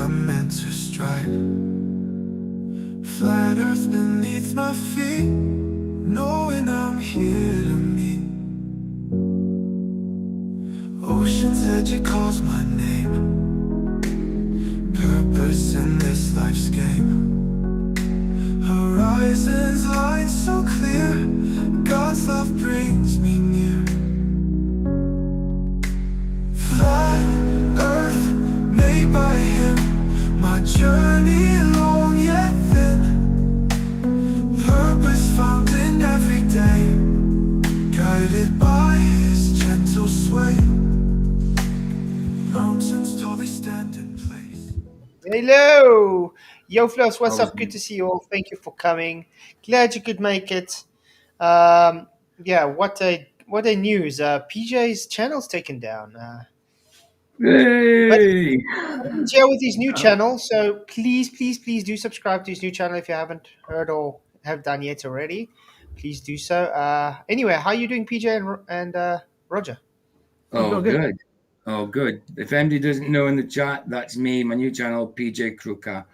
I'm meant to strive. Flat earth beneath my feet, knowing I'm here to meet. Ocean's edge, it calls my name. Purpose in this life's game. Horizons line so clear, God's love brings me near. Flat earth made by him, my journey long yet thin. Purpose found in every day, guided by his gentle sway. Mountains tall, they stand in place. Hello, yo, Flows. What's How's up? Good to see you all. Thank you for coming. Glad you could make it. Um, yeah, what a news. PJ's channel's taken down. But Hey! he's here with his new channel, so please do subscribe to his new channel if you haven't heard or have done yet already. Please do so. Anyway, how are you doing, PJ and Roger? Oh, good. Oh, good. If anybody doesn't know in the chat, that's me, my new channel, PJ Kruka.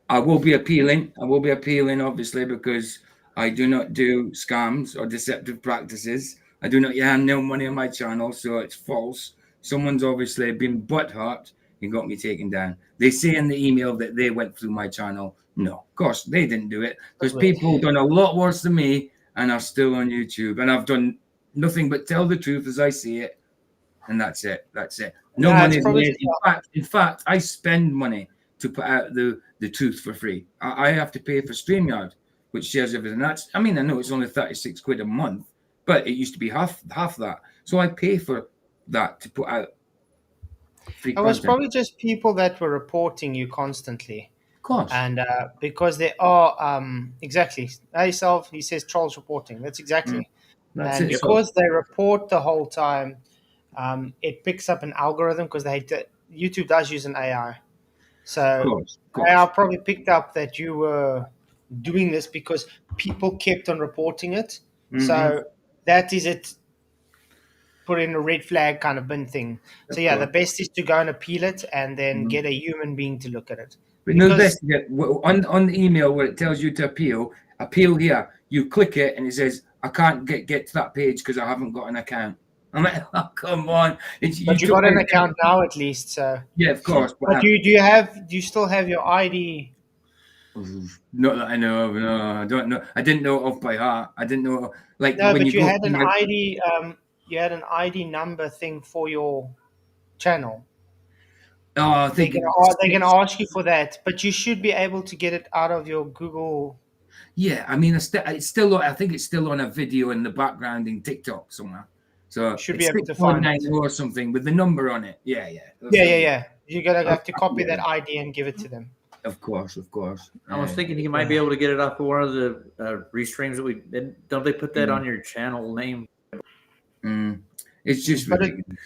I will be appealing. Obviously, because I do not do scams or deceptive practices. I do not earn no money on my channel, so it's false. Someone's obviously been butthurt and got me taken down. They say in the email that they went through my channel. No, of course, they didn't do it because people done a lot worse than me and are still on YouTube. And I've done nothing but tell the truth as I see it. And that's it. No Yeah, money it's is made. probably In fact, I spend money to put out the truth for free. I have to pay for StreamYard, which shares everything. I know it's only 36 quid a month, but it used to be half that. So I pay for that to put out free it was content. probably just people that were reporting you constantly. Of course. And because they are exactly yourself, he says trolls reporting. That's exactly. That's And it. because they report the whole time, it picks up an algorithm because YouTube does use an AI. So Of course. AI probably picked up that you were doing this because people kept on reporting it. Mhm. So that is it. Put in a red flag kind of bin thing. So yeah, the best is to go and appeal it and then get a human being to look at it. But no, Because- best on the email where it tells you to appeal here. You click it and it says, I can't get to that page because I haven't got an account. I'm like, oh, come on. But you got an account now at least, so Yeah, of course. But do you still have your ID? Not that I know of. No, I don't know. I didn't know it off by heart. I didn't know like No, when but you go had to an my- ID. You had an ID number thing for your channel. Oh, I think They're gonna ask you for that, but you should be able to get it out of your Google. Yeah, I mean, it's still. I think it's still on a video in the background in TikTok somewhere. So Should be able to find it. or something with the number on it. Yeah. Yeah. You're gonna have to copy that ID and give it to them. Of course. I was thinking you might be able to get it off of one of the restreams that we did. Don't they put that on your channel name? It's just But ridiculous.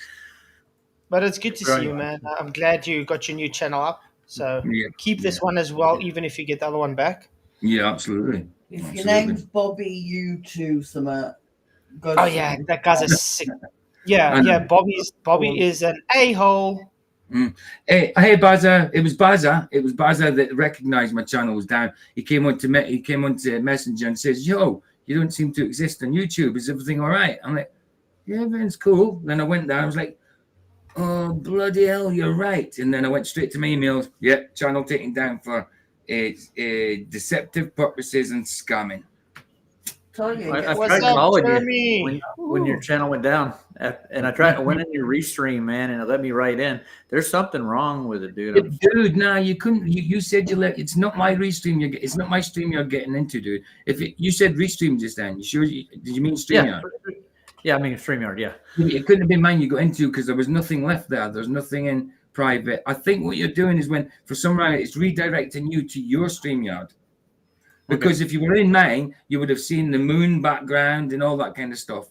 But it's good to see you, man. I'm glad you got your new channel up. So keep this one as well, even if you get the other one back. Yeah, absolutely. If your name's Bobby, you too, Summer. Oh yeah, that guy's a sick. Yeah. Bobby is an a-hole. Hey, Baza! It was Baza that recognized my channel was down. He came onto Messenger and says, "Yo, you don't seem to exist on YouTube. Is everything all right?" I'm like, "Yeah, everything's cool." Then I went down. I was like, "Oh bloody hell, you're right!" And then I went straight to my emails. Yeah, channel taken down for deceptive purposes and scamming. I What's tried up, calling Jeremy? you when your channel went down, and I went in your restream, man, and it let me right in. There's something wrong with it, dude. Dude, nah, you couldn't. You said it's not my restream. It's not my stream you're getting into, dude. You said restream just then. You sure? Did you mean StreamYard? Yeah, I mean StreamYard. Yeah. It couldn't have been mine you got into because there was nothing left there. There's nothing in private. I think what you're doing is when for some reason it's redirecting you to your StreamYard. Because if you were in mine, you would have seen the moon background and all that kind of stuff.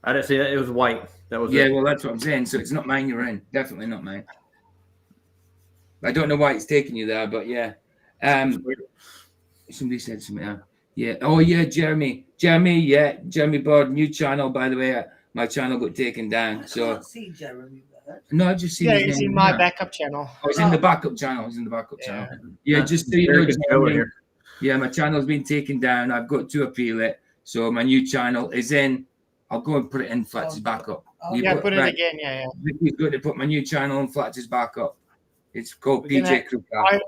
I didn't see it. It was white. That was well, that's what I'm saying. So it's not mine you're in. Definitely not mine. I don't know why it's taking you there, but yeah. Somebody said something. Yeah. Oh yeah, Jeremy. Jeremy Bird, new channel, by the way. my channel got taken down. I So can't see Jeremy there. no, I just seen Yeah, his it's name in my there. backup channel. Oh, it's in the backup channel. It's in the backup Yeah. channel. Yeah, just so you know, Very good show Jeremy, here. yeah, my channel's been taken down. I've got to appeal it. So my new channel is in. I'll go and put it in Flatz's backup. You Yeah, put it right. again. Yeah, yeah. Vicky's going to put my new channel in Flatz's backup. It's called We're gonna- PJ Kruka.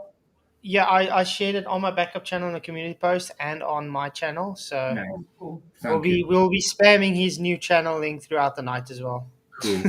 I shared it on my backup channel in the community post and on my channel. So Nice. Cool. Thank you. we'll be spamming his new channel link throughout the night as well. Cool.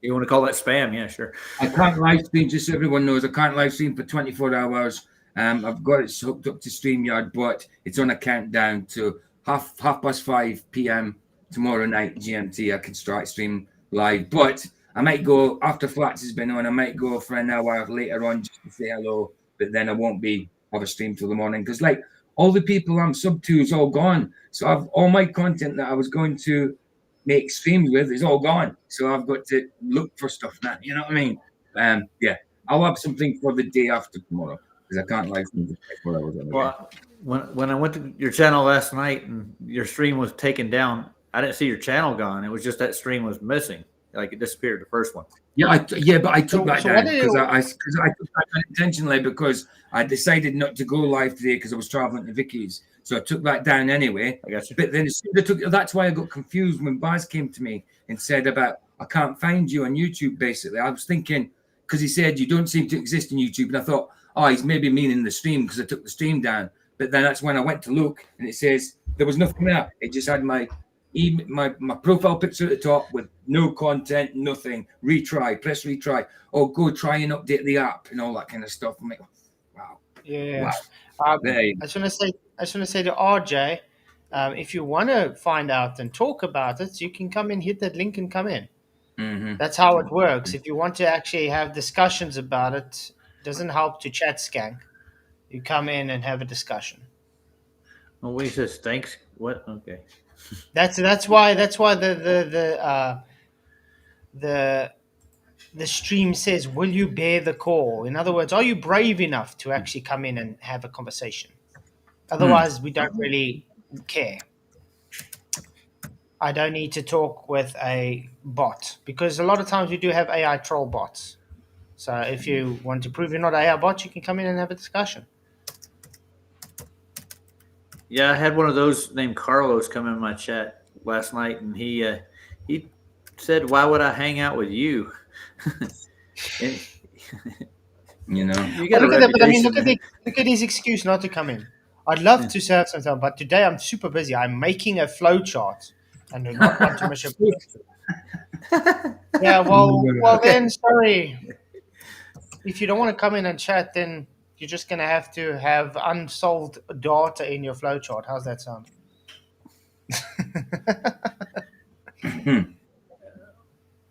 You want to call that spam? Yeah, sure. I can't live stream, just so everyone knows, I can't live stream for 24 hours. I've got it hooked up to StreamYard, but it's on a countdown to half past 5 p.m. tomorrow night GMT. I can start stream live, but I might go after Flats has been on. I might go for an hour later on just to say hello, but then I won't have a stream till the morning because like all the people I'm sub to is all gone. So I've all my content that I was going to make streams with is all gone. So I've got to look for stuff now. You know what I mean? Yeah, I'll have something for the day after tomorrow because I can't live stream for 24 hours. Well, when I went to your channel last night and your stream was taken down, I didn't see your channel gone. It was just that stream was missing. Like it disappeared, the first one. Yeah, but I took that So down what because I took that down intentionally because I decided not to go live today because I was traveling to Vicky's. So I took that down anyway. I got you. But then that's why I got confused when Baz came to me and said about I can't find you on YouTube. Basically, I was thinking because he said you don't seem to exist in YouTube, and I thought, oh, he's maybe meaning the stream because I took the stream down. But then that's when I went to look and it says there was nothing there. It just had my profile picture at the top with no content, nothing. Press retry. Oh, go try and update the app and all that kind of stuff. I'm like, wow. Yeah. Wow. I just want to say to RJ, if you want to find out and talk about it, you can come in, hit that link, and come in. Mm-hmm. That's how it works. If you want to actually have discussions about it, doesn't help to chat skank. You come in and have a discussion. Oh, what he says, thanks. What? Okay. That's why the stream says, "Will you bear the call?" In other words, are you brave enough to actually come in and have a conversation? Otherwise, we don't really care. I don't need to talk with a bot because a lot of times we do have AI troll bots. So if you want to prove you're not an AI bot, you can come in and have a discussion. Yeah, I had one of those named Carlos come in my chat last night, and he said, "Why would I hang out with you?" And, You know, you got Look a at that, but I mean, reputation. look at his excuse not to come in. I'd love to serve some time, but today I'm super busy. I'm making a flow chart and do not want to miss a Yeah, well then, sorry. If you don't want to come in and chat, then you're just going to have unsolved data in your flow chart. How's that sound?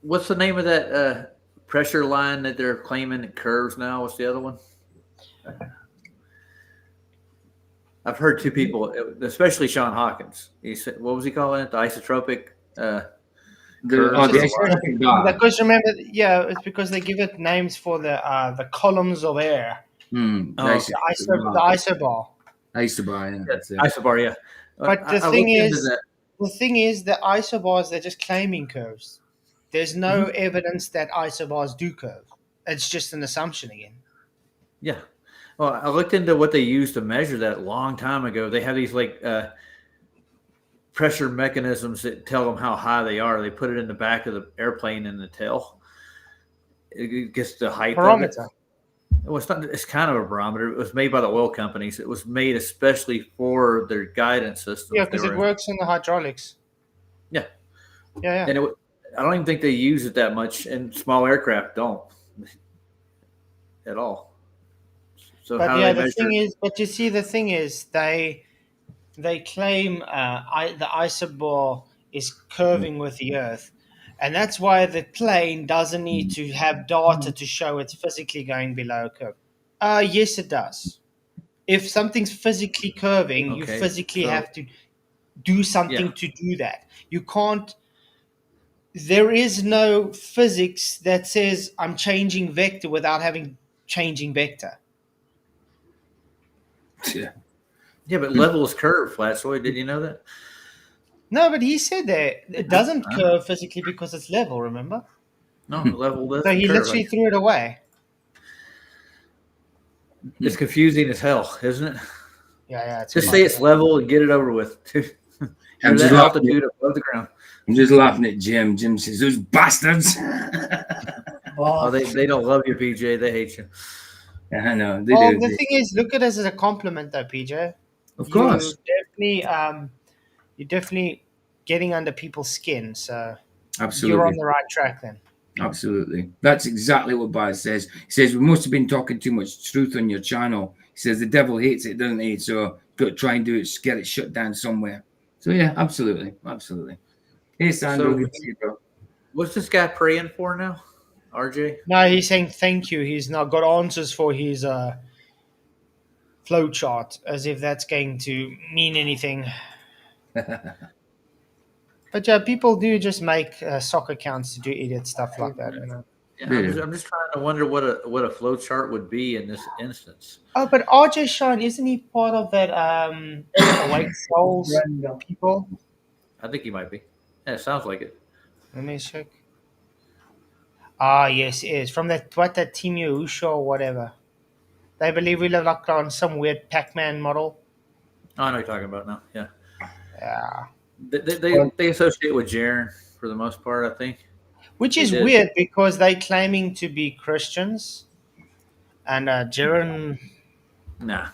What's the name of that pressure line that they're claiming it curves now? What's the other one? I've heard two people, especially Sean Hawkins. He said, "What was he calling it? The isotropic." the isotropic bar. Because remember, it's because they give it names for the columns of air. The The isobar. isobar, yeah. That's it. Isobar, yeah. But the thing is, the isobars, they're just claiming curves. There's no evidence that isobars do curve. It's just an assumption again. Yeah. Well, I looked into what they use to measure that a long time ago. They have these like pressure mechanisms that tell them how high they are. They put it in the back of the airplane in the tail. It gets the height Barometer. of it. Well, it's kind of a barometer. It was made by the oil companies. It was made especially for their guidance system. Yeah, because it works in the hydraulics. Yeah. Yeah. And I don't even think they use it that much, and small aircraft don't at all. So But how yeah, do they measure? you see, the thing is, they claim the isobar is curving with the Earth, and that's why the plane doesn't need to have data to show it's physically going below a curve. Yes, it does. If something's physically curving, you physically have to do something to do that. You can't. There is no physics that says I'm changing vector without having changing vector. Yeah. Yeah, but level is curved, Flatzoid. Did you know that? No, but he said that it doesn't curve physically because it's level, remember? No, level So doesn't he curve. literally threw it away. It's confusing as hell, isn't it? Yeah, it's Just fine. say it's level and get it over with. I'm You're just that laughing altitude above the ground. I'm just laughing at Jim. Jim says, "Those bastards." Oh, they don't love you, PJ. They hate you. Yeah, I know they Well, do. the thing is, look at it as a compliment, though, PJ. Of course, You're definitely getting under people's skin, so absolutely. you're on the right track then. Absolutely. That's exactly what Baz says. He says, we must have been talking too much truth on your channel. He says, the devil hates it, doesn't he? So got to try and do it, get it shut down somewhere. So, yeah, absolutely. Absolutely. Hey, Sandro. So- Good to see you, bro. What's this guy praying for now? RJ? No, he's saying thank you. He's not got answers for his flow chart, as if that's going to mean anything. But yeah, people do just make soccer accounts to do idiot stuff like that. You know? Yeah, I'm just trying to wonder what a flow chart would be in this instance. Oh, but RJ Shine, isn't he part of that Awake Souls Brenda. people? I think he might be. Yeah, it sounds like it. Let me check. Ah, yes, it is. From that Team Yahusha or whatever. They believe we live like on some weird Pac-Man model. Oh, I know what you're talking about now. Yeah. Yeah. They associate with Jaren for the most part, I think. Which is They did. weird because they're claiming to be Christians. And Jiren Nah.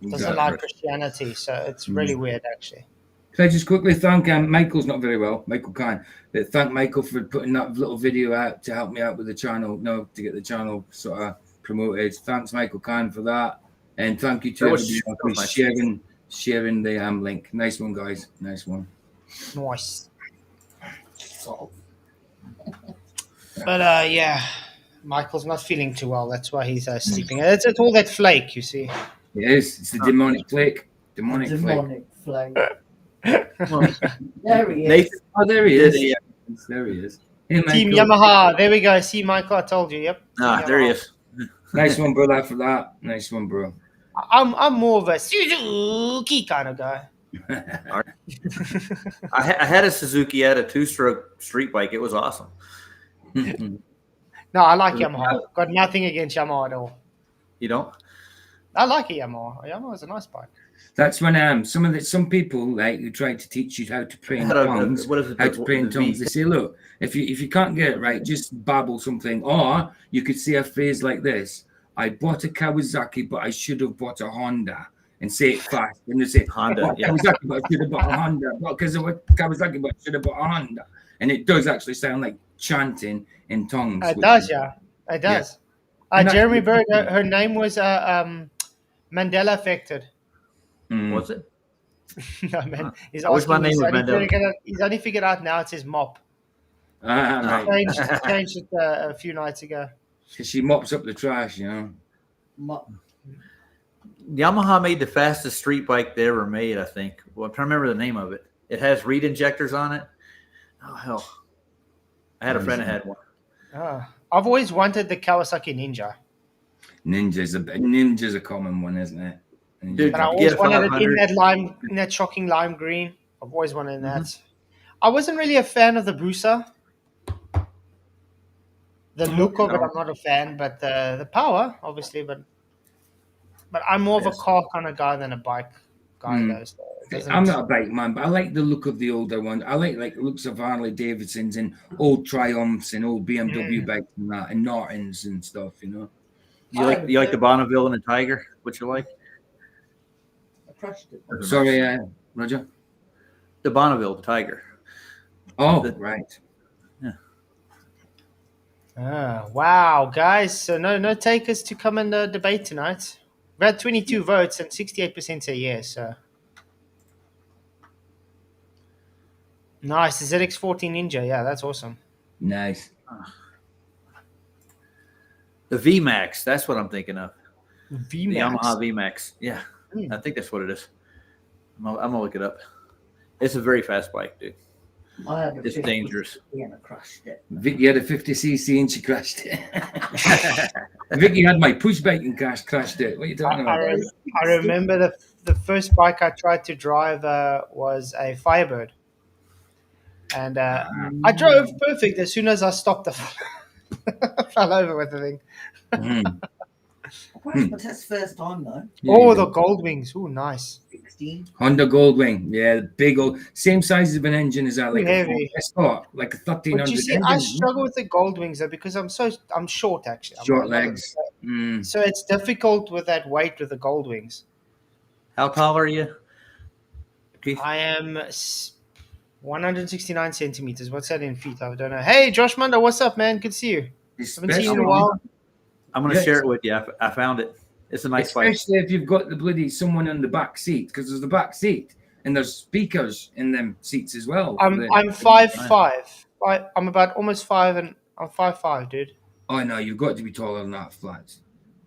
doesn't like Christianity, so it's really weird, actually. Can I just quickly thank Michael's not very well, Michael Khan. But thank Michael for putting that little video out to help me out with the channel, to get the channel sort of promoted. Thanks, Michael Khan, for that. And thank you to That was- everybody that was for nice. sharing the link. Nice one, guys. Nice one. Nice. So, But yeah, Michael's not feeling too well. That's why he's sleeping. It's all that flake, you see. It is. It's the demonic flake. Demonic flake. demonic flame. Well, There he is. Nathan Oh, there he did is. a- There he is. Hey, Team Michael. Yamaha. There we go. See, Michael, I told you. Yep. Team there he Yamaha. is. Nice one, brother, for that. Nice one, bro. I'm more of a Suzuki kind of guy. I had a Suzuki. I had a 2-stroke street bike. It was awesome. No, I like Yamaha. Got nothing against Yamaha at all. You don't? I like a Yamaha. A Yamaha is a nice bike. That's when some people like who try to teach you how to pray in tongues, what is it? how to pray in tongues. They say, look, if you can't get it right, just babble something. Or you could say a phrase like this: I bought a Kawasaki, but I should have bought a Honda, and say it fast. And they say Honda, I bought a yeah. Kawasaki, but I should have bought a Honda. Well, because I bought Kawasaki, but I should have bought a Honda. And it does actually sound like chanting in tongues. It which does, is- yeah. It does. And that- Jeremy Bird, her name was Mandela affected. Mm. Was it? No, man. He's I wish my asking me, name was Mandela. he's only figured out now it's his mop. Right. Changed it a few nights ago. She mops up the trash, you know. Mo- Yamaha made the fastest street bike they ever made, I think. Well, I'm trying to remember the name of it. It has reed injectors on it. Oh, hell. I had a friend that had one. I've always wanted the Kawasaki Ninja. Ninja's a common one, isn't it? Ninja. Dude, But I you always get a wanted it 500. in that shocking lime green. I've always wanted that. I wasn't really a fan of the Brusa. The look of it, I'm not a fan, but the power, obviously. But I'm more of a car kind of guy than a bike guy, though. So it doesn't- I'm not a bike man, but I like the look of the older ones. I like looks of Harley Davidsons and old Triumphs and old BMW bikes and that, and Nortons and stuff, you know. You like the Bonneville and the Tiger? What you like? I crushed it. Sorry, Roger. The Bonneville, the Tiger. Oh, right. Wow, guys. So no takers to come and debate tonight. We had 22 votes and 68% say yes. So nice. The ZX14 Ninja. Yeah, that's awesome. Nice. The VMAX. That's what I'm thinking of. VMAX. The Yamaha VMAX. Yeah, I think that's what it is. I'm gonna look it up. It's a very fast bike, dude. I had a It's 50 dangerous. and I crushed it. Vicky had a 50cc and she crashed it. Vicky had my push bike and crashed it. What are you talking about? I remember the first bike I tried to drive was a Firebird. And I drove perfect as soon as I stopped. I fell over with the thing. Mm. I passed my test first time though. Yeah, Oh, you the did. gold wings. Oh, nice. 16. Honda Goldwing. Yeah, big old, same size of an engine as that, like a Ford Heavy. Escort, like a But you 1300 see, I engine. struggle with the gold wings though because I'm short actually. Short I'm not legs. Mm. so it's difficult with that weight with the gold wings. How tall are you, Keith? I am 169 centimeters. What's that in feet? I don't know. Hey, Josh Mundo, what's up, man? Good to see you. Haven't seen you in a while. I'm going to Yes. share it with you. I found it. It's a nice bike. Especially if you've got the bloody someone in the back seat, because there's the back seat and there's speakers in them seats as well. I'm 5'5". I'm about almost 5 and I'm 5'5", dude. Oh no, you've got to be taller than that, Flats.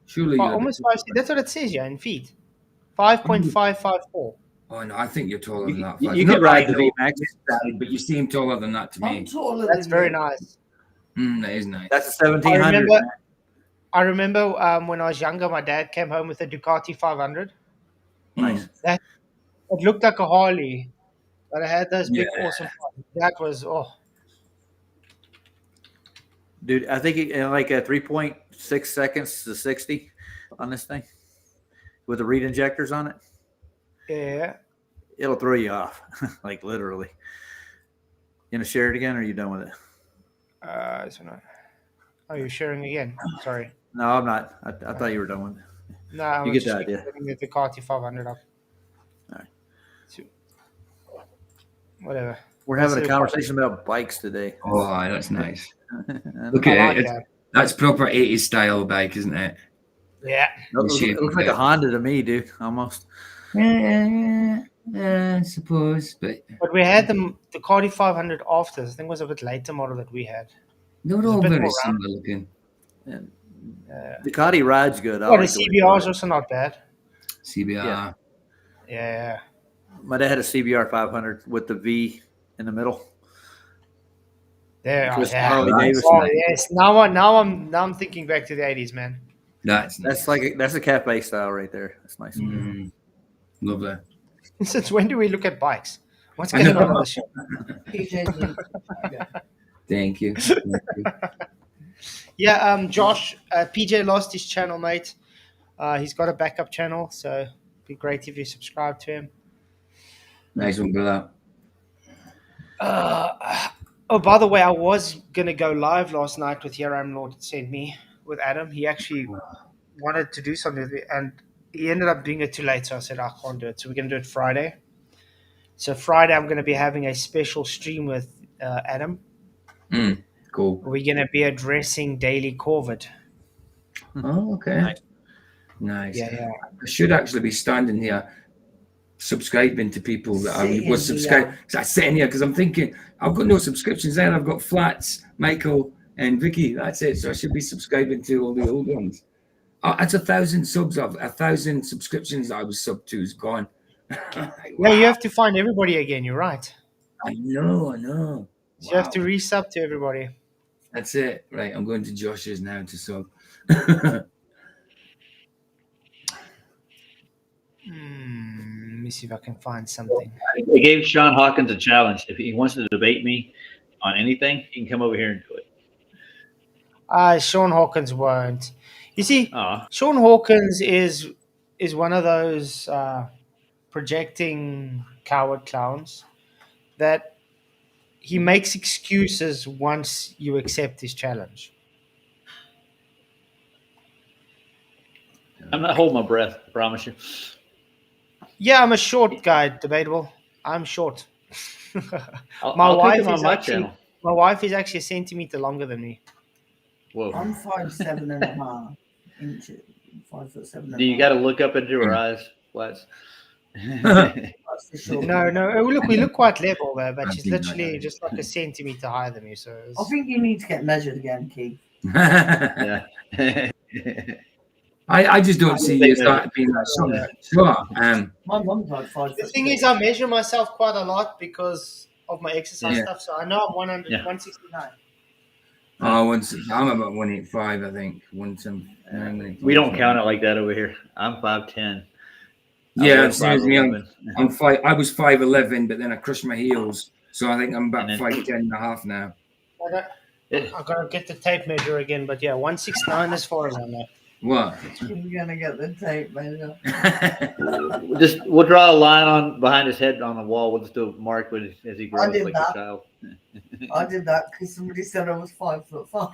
Surely you're Almost 5. That's what it says here in feet. 5.554. Oh no, I think you're taller than that. You Flats. could Not ride I the know, VMAX. but you seem taller than that to I'm me. taller That's than very you. nice. That is nice. That's a 1700. I remember when I was younger, my dad came home with a Ducati 500. Nice. It looked like a Harley, but it had those big, Yeah. awesome. That was Dude, I think in like 3.6 seconds to 60 on this thing with the reed injectors on it. yeah. It'll throw you off, like literally. You gonna share it again, or are you done with it? So no. Oh, you're sharing again. Sorry. No, I'm not. I thought you were done with it. No, I You was get the just idea. putting the Ducati 500 up. All right. Whatever. We're having a conversation about bikes today. Oh, that's nice. Look Look I at like it. that. That's proper 80s style bike, isn't it? Yeah. it looks like a Honda to me, dude. Almost. I suppose, but But we had the Ducati 500 after. I think it was a bit later model that we had. they're It's a all bit very more similar looking. And Ducati rides good. I Yeah, the like the way it CBR is rides. also not bad. CBR. Yeah. My dad had a CBR 500 with the V in the middle. There. Chris Yeah. Harley nice. Davidson. Oh yes. Now I'm thinking back to the 80s, man. That's nice. That's a cafe style right there. That's nice. Lovely. Since when do we look at bikes? What's I going know. on in the show? PJ's link. Thank you. Thank you. Yeah, Josh, PJ lost his channel, mate. He's got a backup channel, so it'd be great if you subscribe to him. Nice one, brother. Oh, by the way, I was going to go live last night with Here I Am Lord sent me with Adam. He actually wanted to do something with it, and he ended up doing it too late, so I said, I can't do it. So we're going to do it Friday. So Friday, I'm going to be having a special stream with Adam. Cool. We're going to be addressing daily COVID. Oh, okay. Nice. Yeah. I should actually be standing here subscribing to people that I Sitting was subscribing. I'm sitting here because I'm thinking I've got no subscriptions there. I've got Flats, Michael, and Vicky. That's it. So I should be subscribing to all the old ones. That's 1,000 subs. 1,000 subscriptions that I was sub to is gone. Yeah, you have to find everybody again. You're right. I know. So you have to resub to everybody. That's it. Right. I'm going to Josh's now to sub. Let me see if I can find something. I gave Sean Hawkins a challenge. If he wants to debate me on anything, he can come over here and do it. Sean Hawkins won't. You see, Aw. Sean Hawkins is one of those projecting coward clowns that he makes excuses once you accept his challenge. I'm not holding my breath, I promise you. Yeah, I'm a short guy, debatable. I'm short. I'll take him on my channel. My wife is actually a centimeter longer than me. Whoa. I'm 5'7.5" inches. 5'7.5". Do you got to look up into her eyes, Flats? That's the short one. No. We look quite level though, but I she's think literally I- just like a centimeter higher than me. So I think you need to get measured again, Keith. Yeah. I just don't see you as that being that sure. My mum's like 5 the foot thing six. is, I measure myself quite a lot because of my exercise Yeah. stuff. So I know I'm 100, Yeah. 169. I'm about 185, I think. 179. We don't count it like that over here. I'm 5'10". Yeah, I'm same as me. 5'11". I'm 5. I was 5'11", but then I crushed my heels, So I think I'm about And then- 5'10" and a half now. I gotta get the tape measure again, but yeah, 169 as far as I know. What? You're gonna get the tape measure. We'll draw a line on behind his head on the wall. We'll just do a mark with as he grows did like that. a child. I did that because somebody said I was 5'5".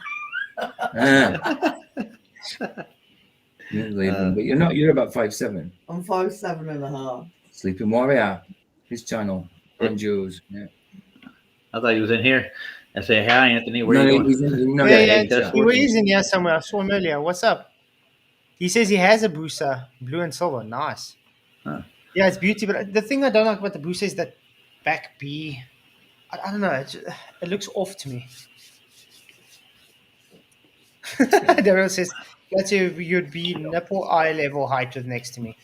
You're leaving, but you're not. You're about 5'7". I'm 5'7.5". Sleeping Warrior, his channel, and Joe's. Yeah. I thought he was in here. I say, hi, Anthony. Where No, you going? he's in, no, Yeah, yeah, yeah, he's, that's he what- is in here somewhere. I saw him earlier. What's up? He says he has a booster, blue and silver. Nice. Huh. Yeah, it's beauty. But the thing I don't like about the booster is that back B. I don't know. It looks off to me. Daryl says, "That's if you'd be nipple eye level height with next to me."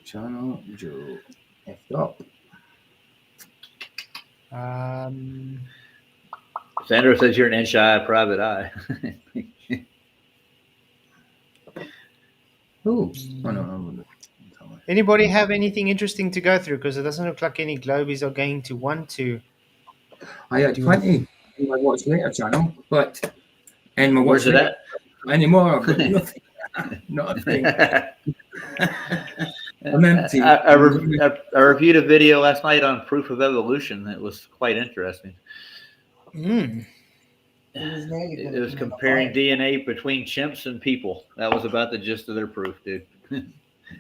channel Joe. Effed up. Sandra says you're an inch eye, private eye. Oh, no. Anybody have anything interesting to go through? Because it doesn't look like any globies are going to want to. I had 20 in my watch later channel, but and my Where's watch it later at? anymore. I've got nothing. Nothing. I'm empty. I reviewed a video last night on proof of evolution. It was quite interesting. Mm. It was comparing DNA between chimps and people. That was about the gist of their proof, dude.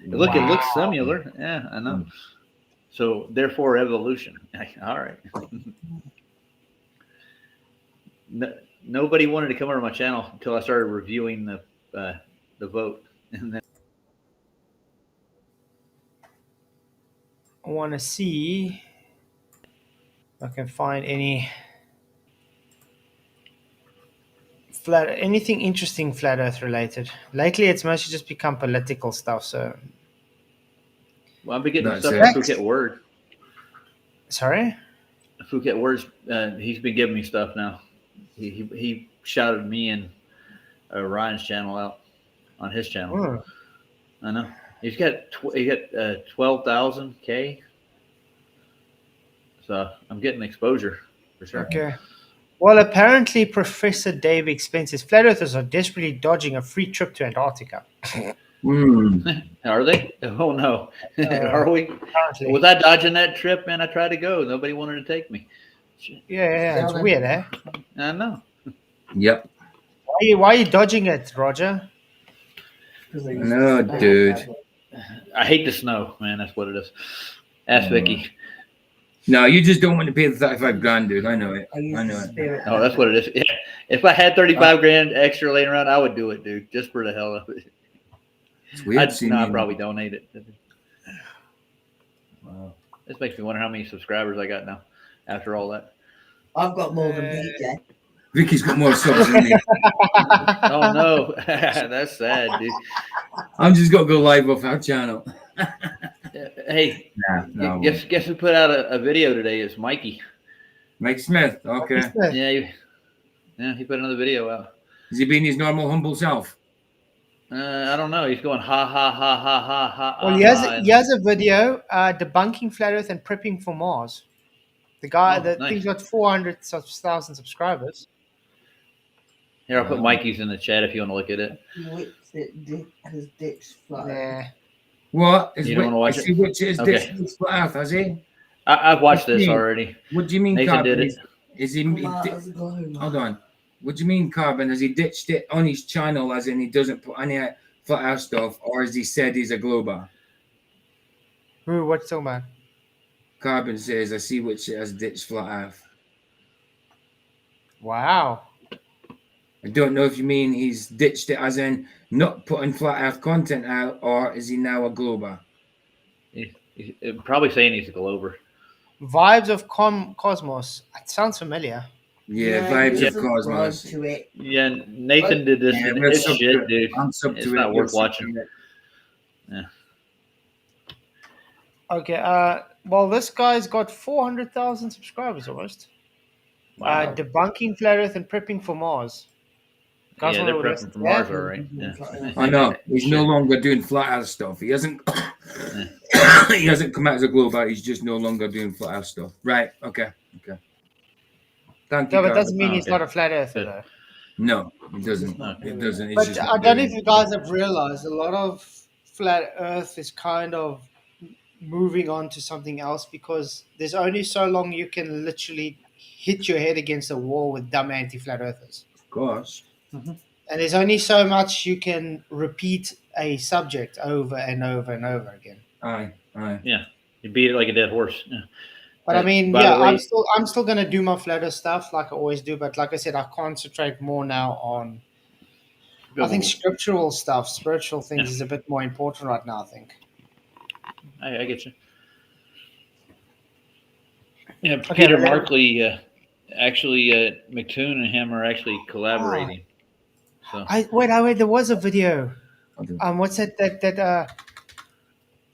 Look, it looks similar. Yeah, I know. So therefore, evolution. All right. Nobody wanted to come over my channel until I started reviewing the vote, and then I want to see if I can find anything interesting flat Earth related. Lately, it's mostly just become political stuff. So, well, I've been getting That's stuff it. from Phuket Word. sorry. Phuket Words, he's been giving me stuff now. He shouted me and Ryan's channel out on his channel. Oh, I know he's got 12,000 K. So I'm getting exposure for sure. okay. Well, apparently, Professor Dave expenses flat earthers are desperately dodging a free trip to Antarctica. Are they? Oh no, are we? Apparently. Was I dodging that trip, man? I tried to go. Nobody wanted to take me. Yeah, it's weird, eh? I know. Yep. Why are you dodging it, Roger? No, dude. I hate the snow, man. That's what it is. Ask Vicky. No, you just don't want to pay the 35 grand, dude. I know it. I use I know the it. spirit. Oh, that's what it is. Yeah. If I had 35 grand extra laying around, I would do it, dude, just for the hell of it. It's weird seeing I'd you. probably donate it. Wow. This makes me wonder how many subscribers I got now after all that. I've got more than PJ. Vicky's got more subs than me. Oh no, that's sad, dude. I'm just got to go live off our channel. Hey, No. guess who put out a video today? It's Mikey. Mike Smith. Okay. Yeah, he put another video out. Has he been his normal humble self? I don't know. He's going ha ha ha ha ha ha. Well, he has a video debunking flat Earth and prepping for Mars. The guy, nice. thing's got 400,000 subscribers. Here, I'll put Mikey's in the chat if you want to look at it. He whips it, has ditched flat. Yeah. What? You don't wanna watch I see which is Okay. this split earth, has he? I've watched this What do you mean? already. What do you mean, Nathan Carbon? did it. Is he? Hold Hold on. What do you mean, Carbon? Has he ditched it on his channel, as in he doesn't put any flat earth stuff, or has he said he's a glober? Who? What's talking about? Carbon says, I see which has ditched flat earth. Wow. I don't know if you mean he's ditched it as in not putting flat earth content out, or is he now a glober? He's probably saying he's a Glober. Vibes of Cosmos. It sounds familiar. Yeah, vibes yeah. of Cosmos. To it. Yeah, Nathan did this. Yeah, and we're it's sub to shit, it. dude. I'm sub It's to not it. worth You're watching. sub to it. Okay. Well, this guy's got 400,000 subscribers almost. Wow. Debunking flat Earth and prepping for Mars. Guys Yeah, wanna they're listen prepping to for that? Mars, all right. Yeah. I know. He's no longer doing flat earth stuff. He hasn't. He hasn't come out as a globe. He's just no longer doing flat Earth stuff. Right? Okay. Thank you, No, but it Carl. doesn't mean he's okay. not a flat earther, Good. though. No, it doesn't. Okay. It doesn't. It's But just I not don't know doing if you it. guys have realized a lot of flat Earth is kind of moving on to something else because there's only so long you can literally hit your head against a wall with dumb anti-flat earthers. Of course. And there's only so much you can repeat a subject over and over and over again. Aye. Yeah, you beat it like a dead horse. Yeah. But I mean, By the yeah, way- I'm still gonna do my flat Earth stuff like I always do. But like I said, I concentrate more now on. I think scriptural stuff, spiritual things, is a bit more important right now. I think. I get you. Yeah, Okay, Peter but then- Markley, actually, McToon and him are actually collaborating. So Wait, there was a video. Okay. What's that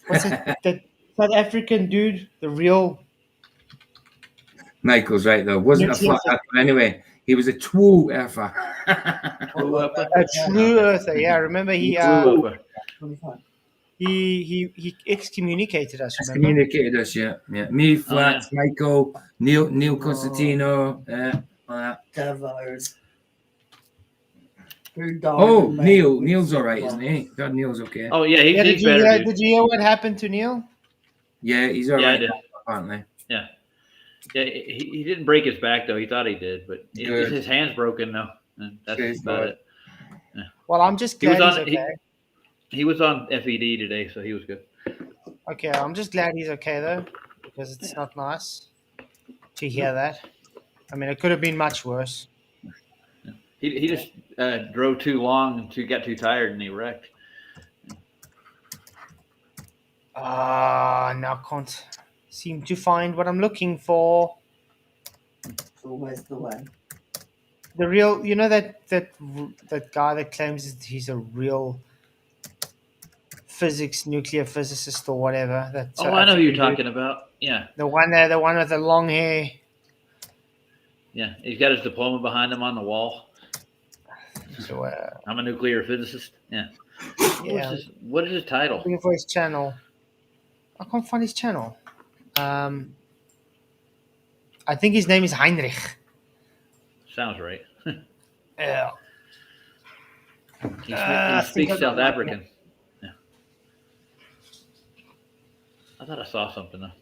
what's it that South African dude, the real Michael's right though. Wasn't a flat earther anyway. He was a true earther. a true earther. Yeah, remember he excommunicated us. Remember? Communicated us, yeah. Me, Flats, Michael, Neil Constantino, all that. Devos. Neil's all right, isn't he? God, Neil's okay. Oh yeah, Yeah, he's better. Dude. did you hear what happened to Neil? Yeah, he's all Yeah, I right. did. Apparently. Yeah, he didn't break his back though. He thought he did, but his hand's broken now. And that's about it. Yeah. Well, I'm just glad he's okay. He was on FED today, so he was good. Okay, I'm just glad he's okay though, because it's not nice to hear that. I mean, it could have been much worse. He just drove too long and got too tired and he wrecked. Now can't seem to find what I'm looking for. So where's the one? The real, you know that guy that claims that he's a real nuclear physicist or whatever. I know who you're talking about. Yeah. The one there, the one with the long hair. Yeah, he's got his diploma behind him on the wall. So, I'm a nuclear physicist. Yeah. Yeah. What is his title? Looking for his channel. I can't find his channel. I think his name is Heinrich. Sounds right. Yeah. He speaks South African. Yeah. I thought I saw something though.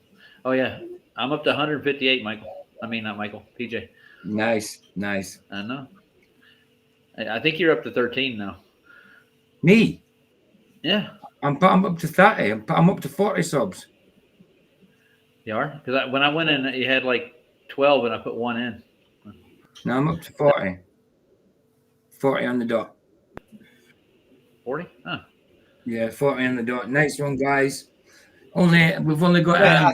Oh yeah, I'm up to 158, Michael. I mean, not Michael, PJ. Nice. I know. I think you're up to 13 now. Me? Yeah. I'm up to 30. I'm up to 40 subs. You are? Because when I went in, you had like 12 and I put one in. No, I'm up to 40. 40 on the dot. 40? Huh. Yeah, 40 on the dot. Nice one, guys. We've only got. I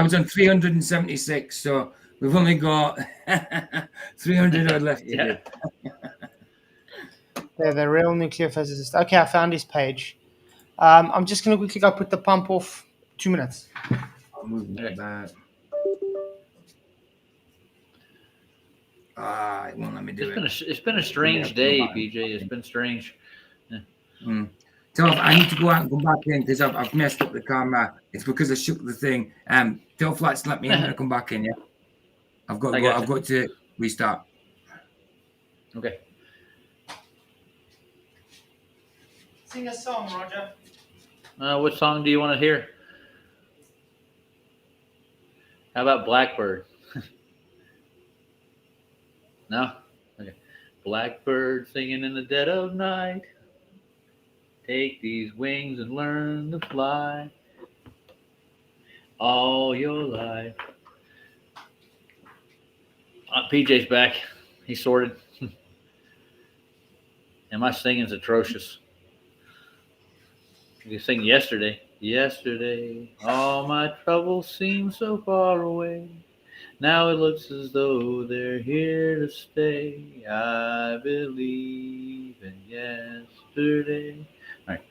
was on 376, so we've only got 300 odd left to do. Yeah, the real nuclear physicist. Okay, I found his page. I'm just going to quickly go put the pump off. 2 minutes. I'll move that back. It won't let me do it. It's been a strange day, BJ. It's been strange. Yeah. Tell I need to go out and come back in because I've messed up the camera. It's because I shook the thing. Tell Flats to let me in when I come back in. Yeah, I've got to restart. Okay. Sing a song, Roger. What song do you want to hear? How about Blackbird? No? Okay. Blackbird singing in the dead of night. Take these wings and learn to fly all your life. PJ's back. He's sorted. And my singing's atrocious. You sing yesterday. Yesterday, all my troubles seem so far away. Now it looks as though they're here to stay. I believe in yesterday. All right.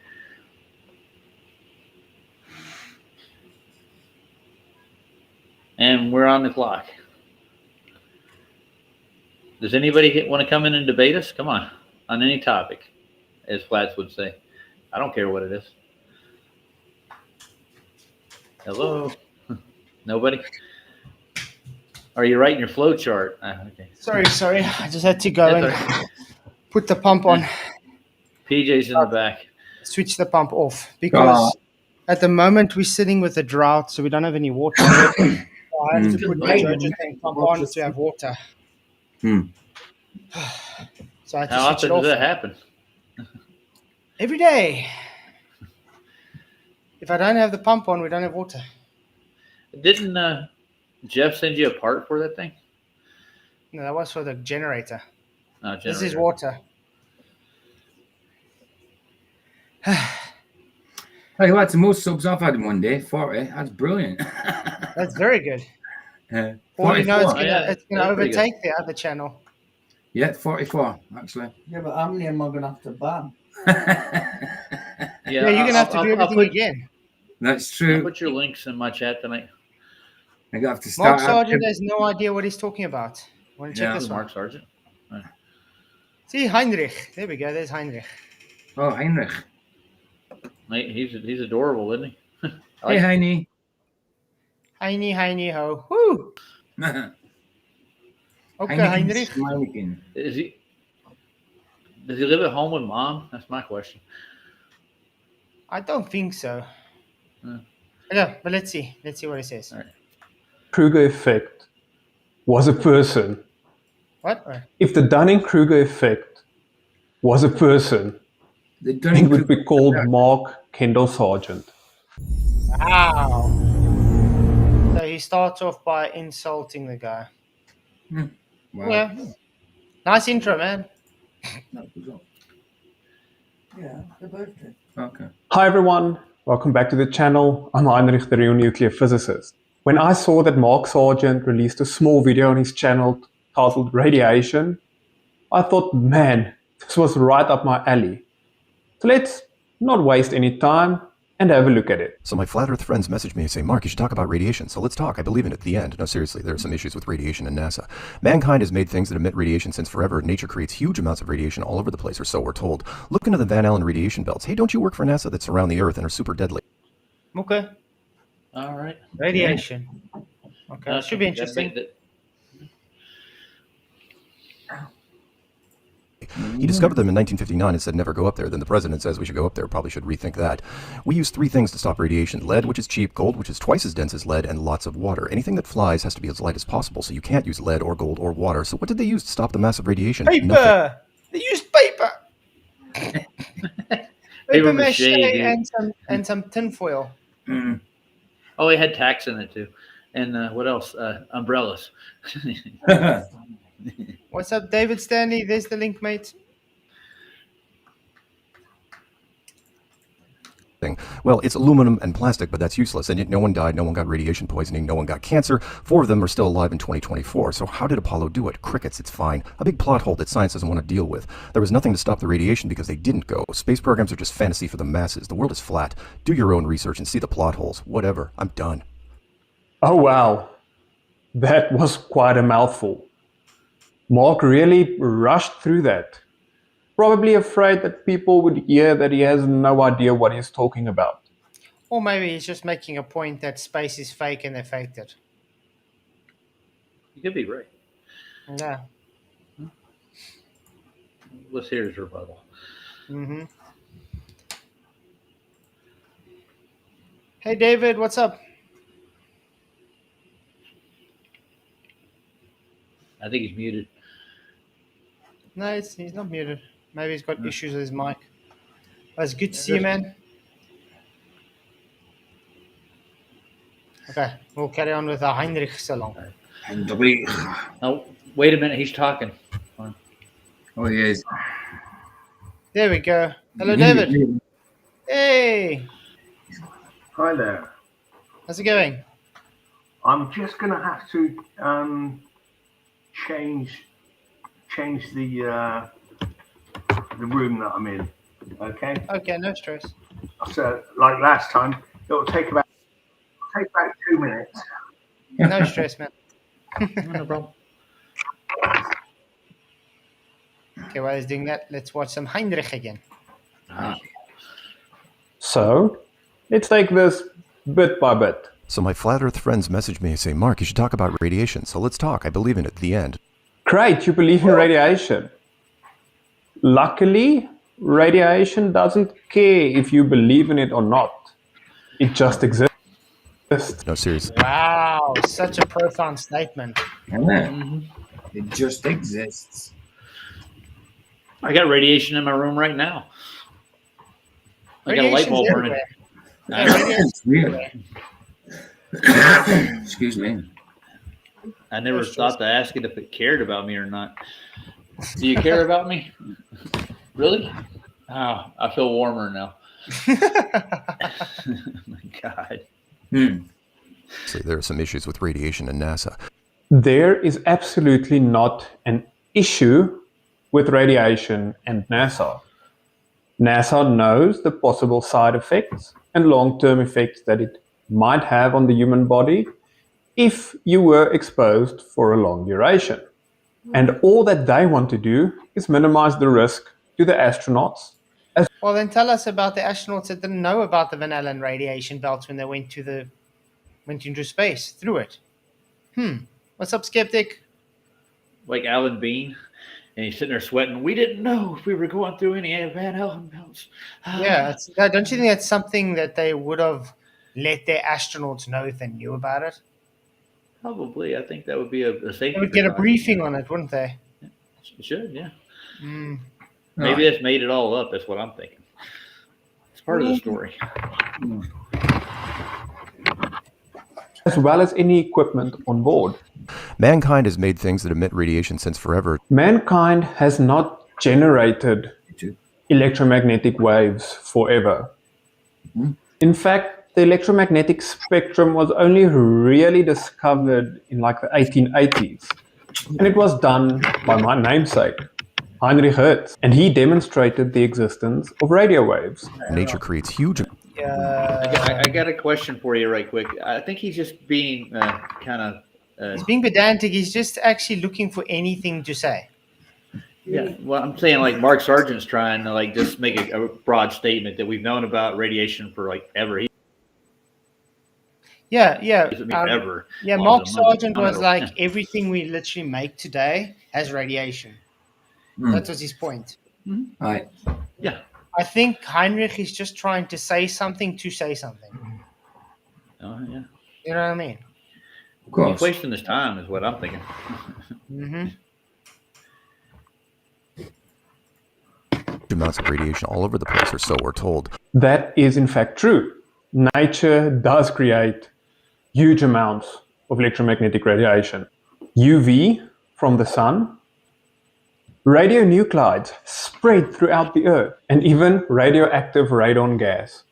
And we're on the clock. Does anybody want to come in and debate us? Come on any topic, as Flats would say. I don't care what it is. Hello? Nobody? Are you writing your flow chart? Okay. Sorry. I just had to go That's and all right. put the pump on, PJ's in the back. switch the pump off, because at the moment we're sitting with a drought, so we don't have any water. So I have to put the Jojo tank pump on to have water. So I had to How switch often it off does that happen? every day. If I don't have the pump on, we don't have water. Didn't Jeff send you a part for that thing? No, that was for the generator. Generator. This is water. Hey, that's the most subs I've had in one day. 40. That's brilliant. That's very good. Or 44. you know, it's Oh, yeah, going to that's pretty good. overtake the other channel. Yeah, 44 actually. Yeah, but how many am I going to have to ban? Yeah, you're going to have to do everything again. That's I'll true. put your links in my chat tonight. I have to Mark start. Sargent has no idea what he's talking about. Want to check Yeah. this one? Mark Sargent. See, Heinrich. There we go. There's Heinrich. Oh, Heinrich. Mate, he's adorable, isn't he? Hey, Heine. Heine ho. Woo! Okay, Heinrich. Does he live at home with mom? That's my question. I don't think so. Okay, but let's see. Let's see what it says. All right. Kruger effect was a person. What? If the Dunning-Kruger effect was a person, it would be called Mark Kendall Sargent. Wow. So he starts off by insulting the guy. Wow. Yeah. Nice intro, man. Yeah, they're both good. Okay. Hi everyone, welcome back to the channel. I'm Heinrich, the real nuclear physicist. When I saw that Mark Sargent released a small video on his channel titled Radiation, I thought, man, this was right up my alley. So let's not waste any time and have a look at it. So my flat earth friends messaged me and say, Mark, you should talk about radiation. So let's talk. I believe in it. The end. No, seriously, there are some issues with radiation in NASA. Mankind has made things that emit radiation since forever. Nature creates huge amounts of radiation all over the place, or so we're told. Look into the Van Allen radiation belts. Hey, don't you work for NASA that surround the Earth and are super deadly? Okay. All right. Radiation. Okay. That should be interesting. He discovered them in 1959 and said never go up there. Then the president says we should go up there. Probably should rethink that. We use 3 things to stop radiation. Lead, which is cheap, gold, which is twice as dense as lead, and lots of water. Anything that flies has to be as light as possible, so you can't use lead or gold or water. So what did they use to stop the massive radiation? Paper! Nothing. They used paper! Paper mache and some tinfoil. Mm. Oh, it had tacks in it too. And what else? Umbrellas. What's up, David Stanley? There's the link, mate. Well, it's aluminum and plastic, but that's useless. And yet no one died, no one got radiation poisoning, no one got cancer. 4 of them are still alive in 2024. So how did Apollo do it? Crickets, it's fine. A big plot hole that science doesn't want to deal with. There was nothing to stop the radiation because they didn't go. Space programs are just fantasy for the masses. The world is flat. Do your own research and see the plot holes. Whatever. I'm done. Oh wow, that was quite a mouthful. Mark really rushed through that. Probably afraid that people would hear that he has no idea what he's talking about. Or maybe he's just making a point that space is fake and they faked it. You could be right. Yeah. Let's hear his rebuttal. Mm-hmm. Hey, David, what's up? I think he's muted. No, he's not muted. Maybe he's got issues with his mic. Well, it's good to see you, man. Okay, we'll carry on with Heinrich Salon. Oh, wait a minute. He's talking. Oh, he is. There we go. Hello, David. Hey. Hi there. How's it going? I'm just going to have to change the room that I'm in. Okay. Okay, no stress. So, like last time, it'll take about 2 minutes. No stress, man. No problem. Okay, while he's doing that, let's watch some Heinrich again. So, let's take this bit by bit. So my flat earth friends message me and say, Mark, you should talk about radiation. So let's talk. I believe in it. The end. Great, you believe in radiation. Luckily, radiation doesn't care if you believe in it or not. It just exists. No, seriously. Wow, such a profound statement. Isn't it? It just exists. I got radiation in my room right now. I got a light bulb burning. It's weird. Excuse me. I never thought to ask it if it cared about me or not. Do you care about me? Really? Oh, I feel warmer now. My God. So there are some issues with radiation in NASA. There is absolutely not an issue with radiation and NASA. NASA knows the possible side effects and long-term effects that it might have on the human body if you were exposed for a long duration. And all that they want to do is minimize the risk to the astronauts. Well, then tell us about the astronauts that didn't know about the Van Allen radiation belts when they went into space through it. What's up, skeptic? Like Alan Bean, and he's sitting there sweating. We didn't know if we were going through any Van Allen belts. Yeah, don't you think that's something that they would have let their astronauts know if they knew about it? Probably. I think that would be a safety. They would get a precaution. briefing on it, wouldn't they? Should, yeah. Maybe that's made it all up. That's what I'm thinking. It's part of the story. As well as any equipment on board. Mankind has made things that emit radiation since forever. Mankind has not generated electromagnetic waves forever. In fact, the electromagnetic spectrum was only really discovered in like the 1880s. And it was done by my namesake, Heinrich Hertz. And he demonstrated the existence of radio waves. Nature creates huge... I got a question for you right quick. I think he's just being kind of... he's being pedantic. He's just actually looking for anything to say. Yeah, well, I'm saying like Mark Sargent's trying to like just make a broad statement that we've known about radiation for like ever. Ever. Yeah, Mark Sargent was like everything we literally make today has radiation. That was his point. Right. Yeah. I think Heinrich is just trying to say something to say something. Oh yeah. You know what I mean? Of course. He's wasting his time is what I'm thinking. amounts of radiation all over the place, or so we're told. That is in fact true. Nature does create huge amounts of electromagnetic radiation. UV from the sun, radionuclides spread throughout the earth, and even radioactive radon gas.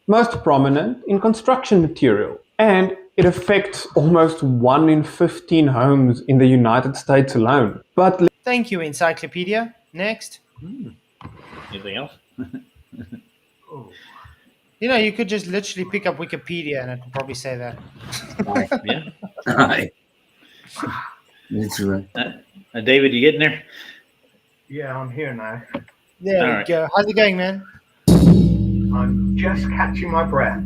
Most prominent in construction material, and it affects almost 1 in 15 homes in the United States alone. But thank you, Encyclopedia. Next. Anything else? You know, you could just literally pick up Wikipedia and it would probably say that. Yeah. Aye. Literally. David, you getting there? Yeah, I'm here now. There we go. How's it going, man? I'm just catching my breath.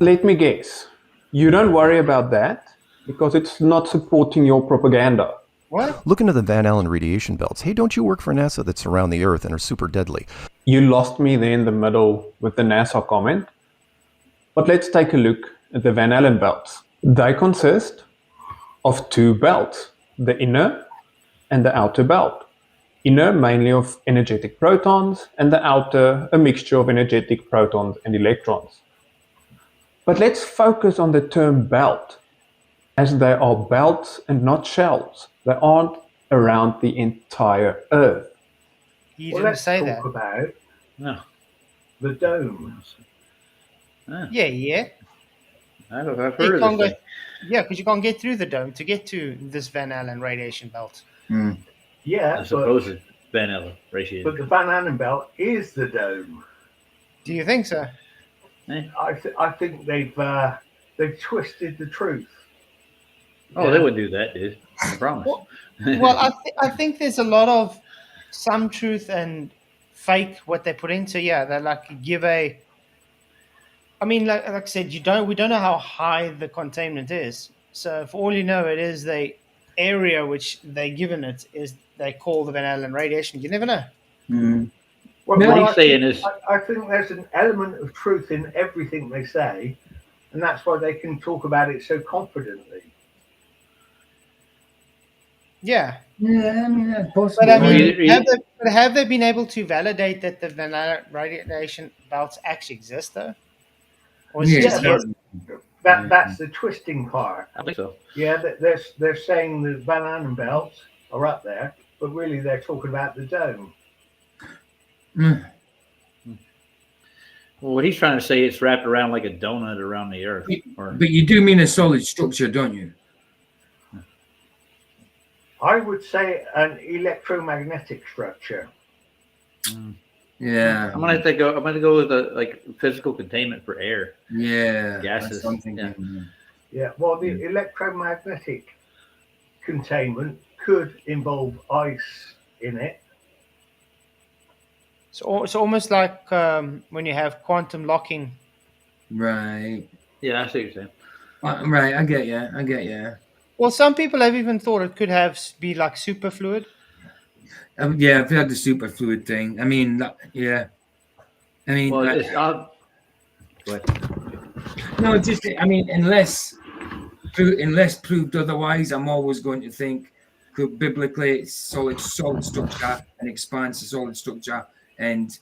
let me guess. You don't worry about that because it's not supporting your propaganda. What? Look into the Van Allen radiation belts. Hey, don't you work for NASA that surround the Earth and are super deadly? You lost me there in the middle with the NASA comment. But let's take a look at the Van Allen belts. They consist of two belts, the inner and the outer belt. Inner mainly of energetic protons, and the outer a mixture of energetic protons and electrons. But let's focus on the term belt, as they are belts and not shells. They aren't around the entire Earth. You didn't say that. Talk about the dome. Yeah. I've heard of this thing. Yeah, because you can't get through the dome to get to this Van Allen radiation belt. Yeah, I suppose it's Van Allen radiation. But the Van Allen belt is the dome. Do you think so? I think they've twisted the truth. Oh, they wouldn't do that, dude. I promise. Well, I think there's a lot of some truth and fake what they put in. So yeah, they like give a. I mean, like I said, we don't know how high the containment is. So for all you know, it is the area which they given it is they call the Van Allen radiation. You never know. Mm. Well, What he's I saying think, is, I think there's an element of truth in everything they say, and that's why they can talk about it so confidently. Yeah, Yeah, I mean that's but possible. I mean, Either- have they been able to validate that the Van Allen radiation belts actually exist though, or is it Yeah, just Yeah, hearsay? that's the twisting part. I think so. Yeah, they're saying the Van Allen belts are up there, but really they're talking about the dome. Mm. Well, what he's trying to say is wrapped around like a donut around the Earth. But you do mean a solid structure, don't you? I would say an electromagnetic structure. Yeah. I'm gonna go. I'm gonna go with a like physical containment for air. Yeah. Gases, That's something. yeah. Yeah, well, the electromagnetic containment could involve ice in it. So it's almost like when you have quantum locking. Right. Yeah, I see what you're saying. Right. I get you. Well, some people have even thought it could be like superfluid. Yeah, I've heard the superfluid thing. I mean, yeah. I mean, Well, like, it's go ahead. no, it's just. I mean, unless proved otherwise, I'm always going to think biblically it's solid structure and expands to solid structure, and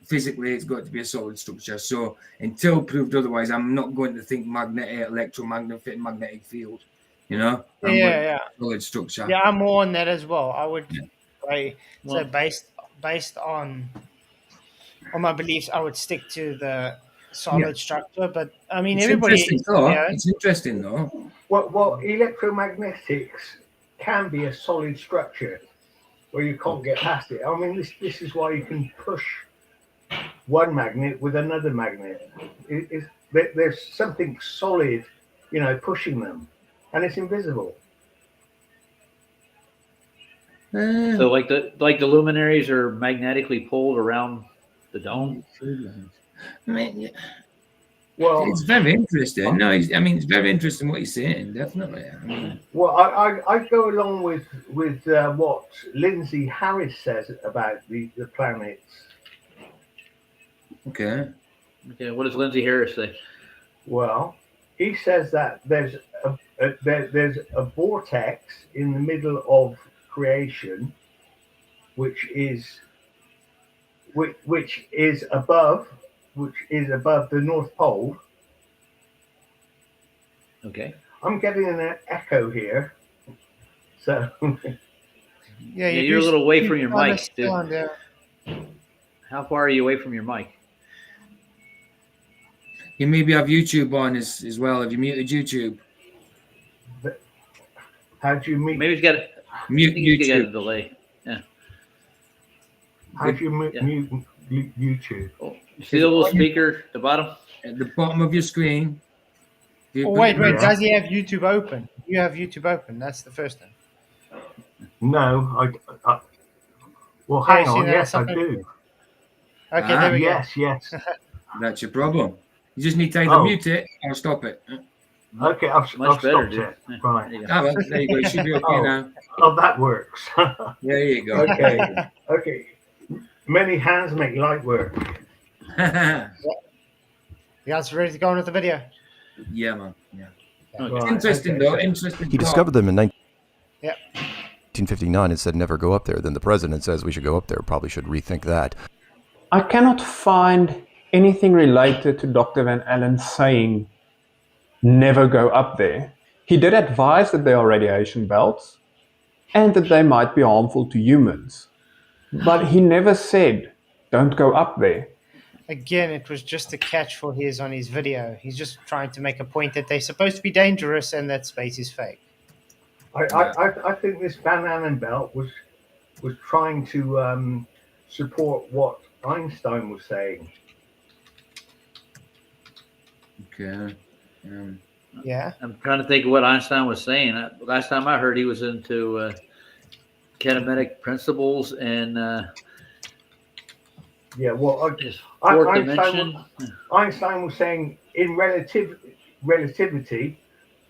physically it's got to be a solid structure. So until proved otherwise, I'm not going to think electromagnetic field. You know, Yeah. solid structure. Yeah, I'm more on that as well. I would say Well- based on my beliefs, I would stick to the solid structure. But I mean, It's everybody. interesting though. It's interesting though. Well, electromagnetics can be a solid structure where you can't get past it. I mean, this is why you can push one magnet with another magnet. There's something solid, pushing them, and it's invisible. So like the luminaries are magnetically pulled around the dome. I mean, yeah. Well, It's very interesting. No, I mean, it's very interesting what you're saying. Definitely. I mean, well, I go along with what Lindsay Harris says about the planets. okay. Okay, what does Lindsay Harris say? Well, he says that there's a vortex in the middle of creation, which is above the North Pole. Okay. I'm getting an echo here, so Yeah, You're a little away from your kinda mic, dude. sound, yeah. How far are you away from your mic? You maybe have YouTube on as well. Have you muted YouTube? how do you meet? Maybe he's got a, Mute I think he's got a YouTube. delay. How do you Yeah. mute YouTube? Oh, you see the little speaker at the bottom? At the bottom of your screen. Oh, wait. Yeah. Does he have YouTube open? You have YouTube open. That's the first thing. No, I well, Yeah, hang you see on. that Yes, I something? do. Okay, Ah, there we Yes. That's your problem. You just need to either Oh. mute it or stop it. Okay, I've Much better, stopped dude. it. Yeah, Right. there you go. Ah, well, there you go. You should be okay Oh. now. Oh, that works. There you go. Okay. Okay. Many hands make light work. Yeah, go. You guys ready to go on with the video? man. Yeah. Right, Interesting okay. though. Interesting. He thought. discovered them in Yep. 1959 and said never go up there. Then the president says we should go up there. Probably should rethink that. I cannot find anything related to Dr. Van Allen saying never go up there. He did advise that there are radiation belts and that they might be harmful to humans. But he never said don't go up there. Again, it was just a catch for his on his video. He's just trying to make a point that they're supposed to be dangerous and that space is fake. I think this Van Allen belt was trying to support what Einstein was saying. Okay. Yeah. I'm trying to think of what Einstein was saying. Last time I heard he was into kinematic principles and Yeah, well, Is fourth dimension. Einstein was saying in relativity,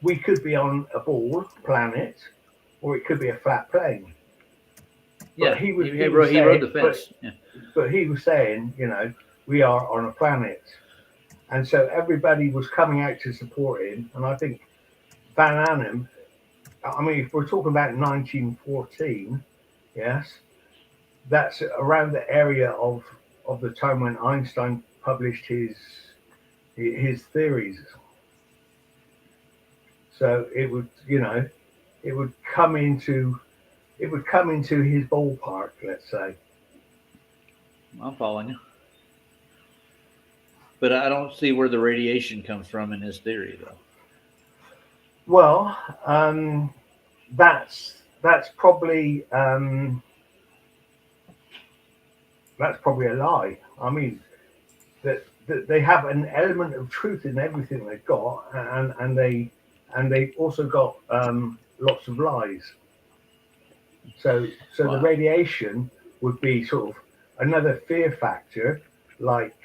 we could be on a ball planet, or it could be a flat plane. Yeah, But he wrote the fence. But he was saying, we are on a planet, and so everybody was coming out to support him. And I think Van Arnhem, I mean, if we're talking about 1914, yes, that's around the area of the time when Einstein published his theories. So it would, it would come into his ballpark, let's say. I'm following you. But I don't see where the radiation comes from in his theory, though. Well, that's probably a lie. I mean, that they have an element of truth in everything they've got, and they also got lots of lies. So Wow. The radiation would be sort of another fear factor, like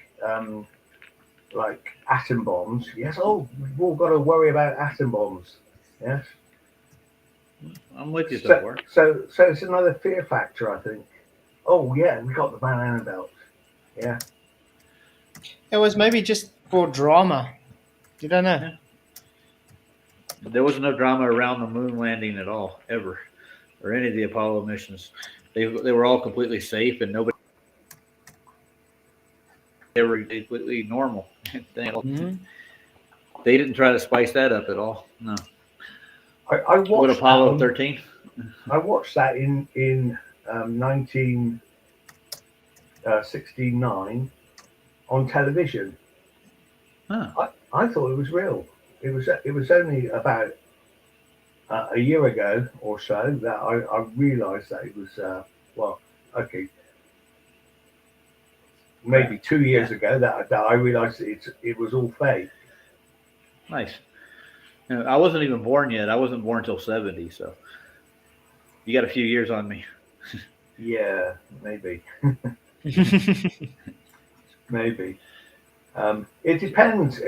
atom bombs. Yes. Oh, we've all got to worry about atom bombs. Yes. I'm with you so far. So it's another fear factor, I think. Oh yeah, we got the banana belt. Yeah. It was maybe just for drama. You don't know. Yeah. There was no drama around the moon landing at all, ever, or any of the Apollo missions. They were all completely safe, and nobody. They were completely normal. Mm-hmm. They didn't try to spice that up at all. No. I watched What, Apollo 13? I watched that in 1969 on television. Huh. I thought it was real. It was only about a year ago or so that I realised that it was maybe 2 years ago that I realised it was all fake. Nice. I wasn't even born yet. I wasn't born till 70, so you got a few years on me. Yeah, maybe. Maybe. It depends.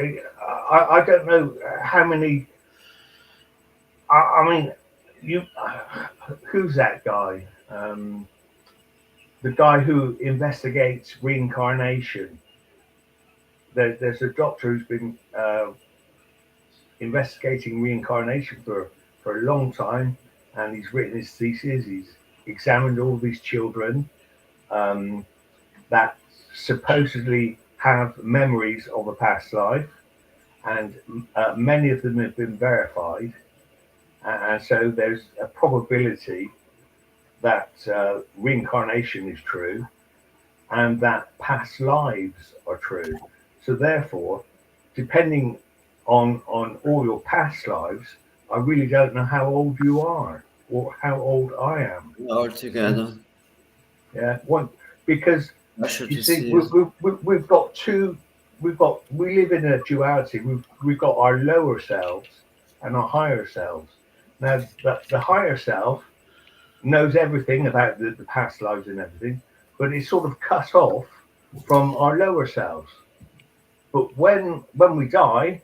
I don't know how many. I mean, who's that guy? The guy who investigates reincarnation. There's a doctor who's been investigating reincarnation for a long time, and he's written his thesis. He's examined all these children that supposedly have memories of a past life, and many of them have been verified, and so there's a probability that reincarnation is true and that past lives are true. So therefore, depending on all your past lives, I really don't know how old you are or how old I am. All together. Yeah, because you see, we've got two. We live in a duality. We've got our lower selves and our higher selves. Now, the higher self knows everything about the past lives and everything, but it's sort of cut off from our lower selves. But when we die,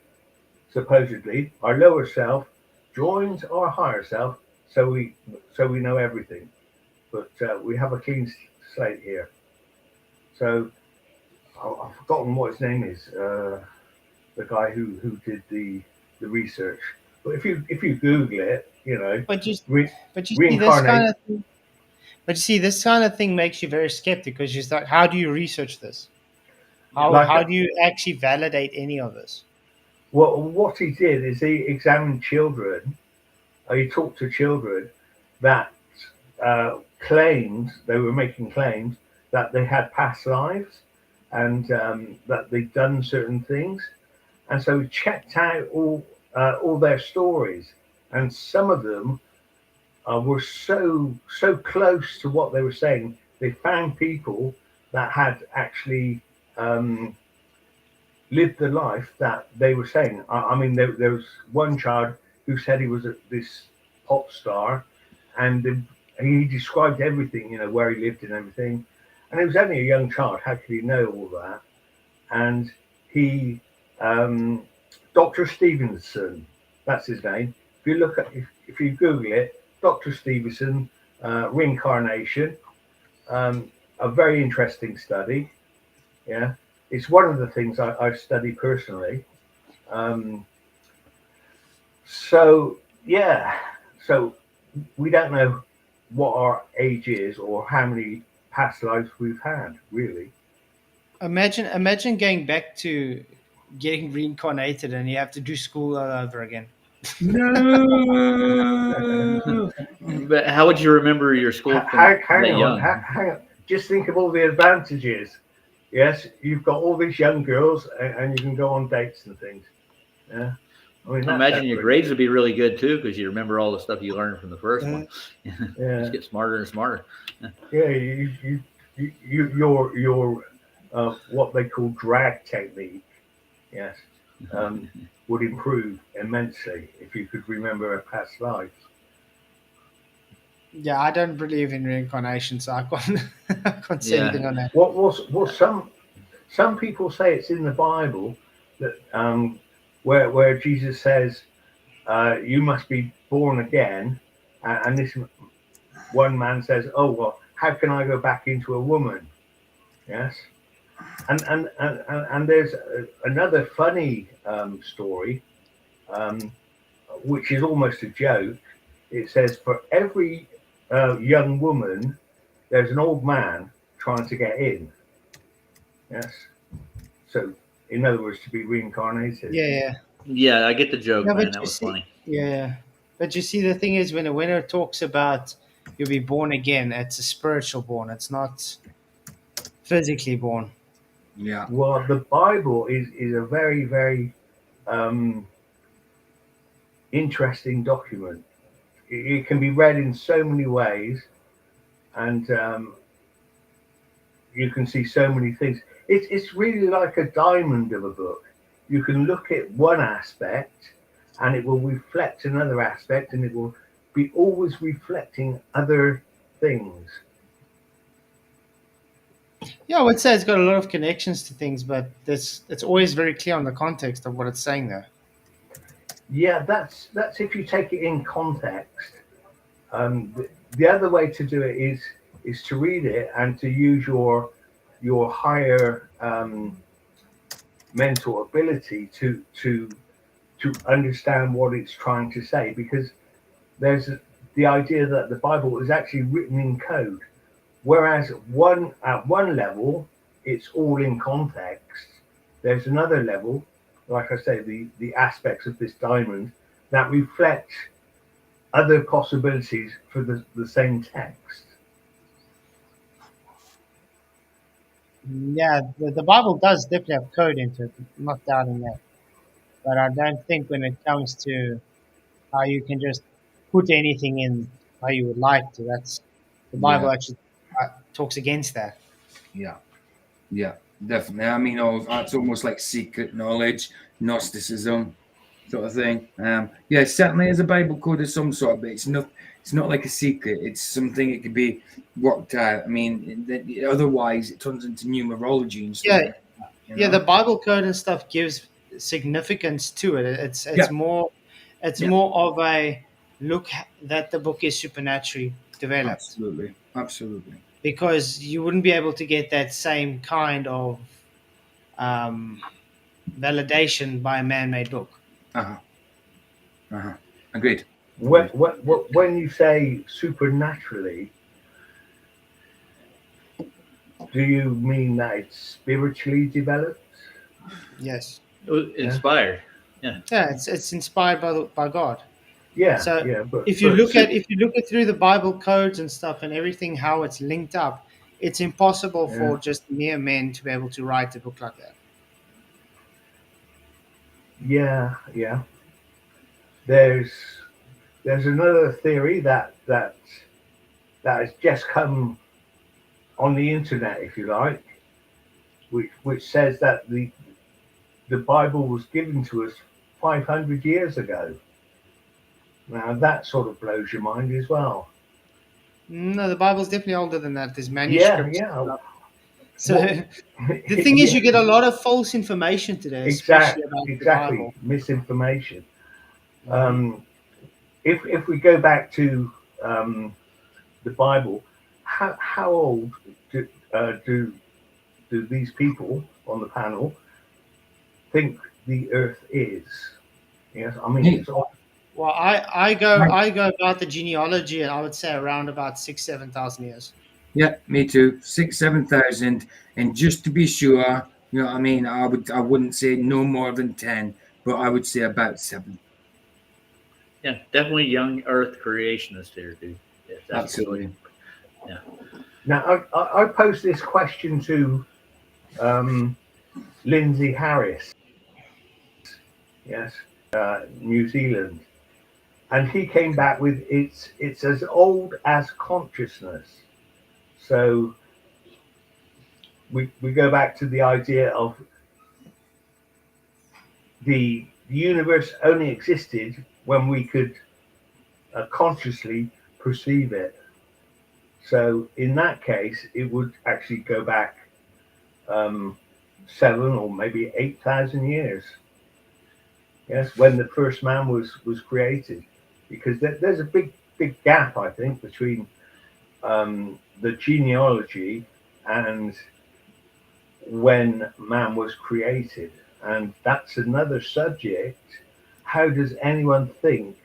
supposedly, our lower self joins our higher self, so we know everything. But we have a clean slate here. So I've forgotten what his name is. The guy who did the research. But if you Google it, But you see this kind of thing. But you see, this kind of thing makes you very skeptical because you're like, how do you research this? How do you actually validate any of this? Well, what he did is he examined children. He talked to children that claimed they were making claims that they had past lives and that they'd done certain things, and so he checked out all their stories, and some of them were so close to what they were saying. They found people that had actually lived the life that they were saying. I mean, there was one child who said he was this pop star, and he described everything, where he lived and everything. and he was only a young child. How could he know all that? And he, Dr. Stevenson, that's his name. If you look at, if you Google it, Dr. Stevenson, reincarnation, a very interesting study. Yeah, it's one of the things I've studied personally. So yeah, so we don't know what our age is or how many past lives we've had, really. Imagine going back to getting reincarnated and you have to do school all over again. No. But how would you remember your school from Hang that on, young? hang on. Just think of all the advantages. Yes, you've got all these young girls, and you can go on dates and things. Yeah, I mean, I imagine your grades would be really good too, because you remember all the stuff you learned from the first one. Yeah. Just get smarter and smarter. Yeah, your what they call drag technique, yes, would improve immensely if you could remember a past life. Yeah, I don't believe in reincarnation, so I can't say anything on that. What some people say it's in the Bible that where Jesus says you must be born again, and this one man says, "Oh well, how can I go back into a woman?" Yes, and there's another funny story, which is almost a joke. It says for every young woman, there's an old man trying to get in. Yes. So, in other words, to be reincarnated. Yeah, I get the joke, No, man. but That you was see, funny. yeah, but you see, the thing is, when a winner talks about you'll be born again, it's a spiritual born. It's not physically born. Yeah. Well, the Bible is a very, very interesting document. It can be read in so many ways, and you can see so many things. It's really like a diamond of a book. You can look at one aspect, and it will reflect another aspect, and it will be always reflecting other things. Yeah, I would say it's got a lot of connections to things, but it's always very clear on the context of what it's saying there. Yeah, that's if you take it in context. The other way to do it is to read it and to use your higher mental ability to understand what it's trying to say, because there's the idea that the Bible is actually written in code, whereas at one level it's all in context. There's another level, like I say, the aspects of this diamond that reflect other possibilities for the same text. Yeah, the Bible does definitely have code into it. I'm not doubting that, but I don't think when it comes to how you can just put anything in how you would like to. That's the Bible actually talks against that. Yeah, definitely. I mean, it's almost like secret knowledge, Gnosticism, sort of thing. Yeah, certainly is a Bible code of some sort, but it's not like a secret. It's something it could be worked out. I mean, otherwise it turns into numerology and stuff. Yeah, like that, you know? the Bible code and stuff gives significance to it. It's more of a look that the book is supernaturally developed. Absolutely. Because you wouldn't be able to get that same kind of validation by a man-made book. Agreed. When you say supernaturally, do you mean that it's spiritually developed? Yes. It was inspired. Yeah. Yeah, it's inspired by God. Yeah. So yeah, but if you look at through the Bible codes and stuff and everything, how it's linked up, it's impossible for just mere men to be able to write a book like that. Yeah. There's another theory that has just come on the internet, if you like, which says that the Bible was given to us 500 years ago. Now that sort of blows your mind as well. No, the Bible's definitely older than that. There's manuscripts. Yeah. So the thing is, you get a lot of false information today, especially about the Bible. Misinformation. If we go back to the Bible, how old do these people on the panel think the Earth is? Yes, I mean it's all. Well, I go about the genealogy, and I would say around about 6,000-7,000 years. Yeah, me too. 6,000-7,000, and just to be sure, you know what I mean. I wouldn't say no more than 10, but I would say about 7. Yeah, definitely young Earth creationist here, dude. Yes, Absolutely. Yeah. Now I posed this question to Lindsay Harris. Yes, New Zealand, and he came back with it's as old as consciousness. So we go back to the idea of the universe only existed when we could consciously perceive it. So in that case, it would actually go back 7 or maybe 8,000 years. Yes, when the first man was created, because there's a big gap, I think, between the genealogy and when man was created, and that's another subject. How does anyone think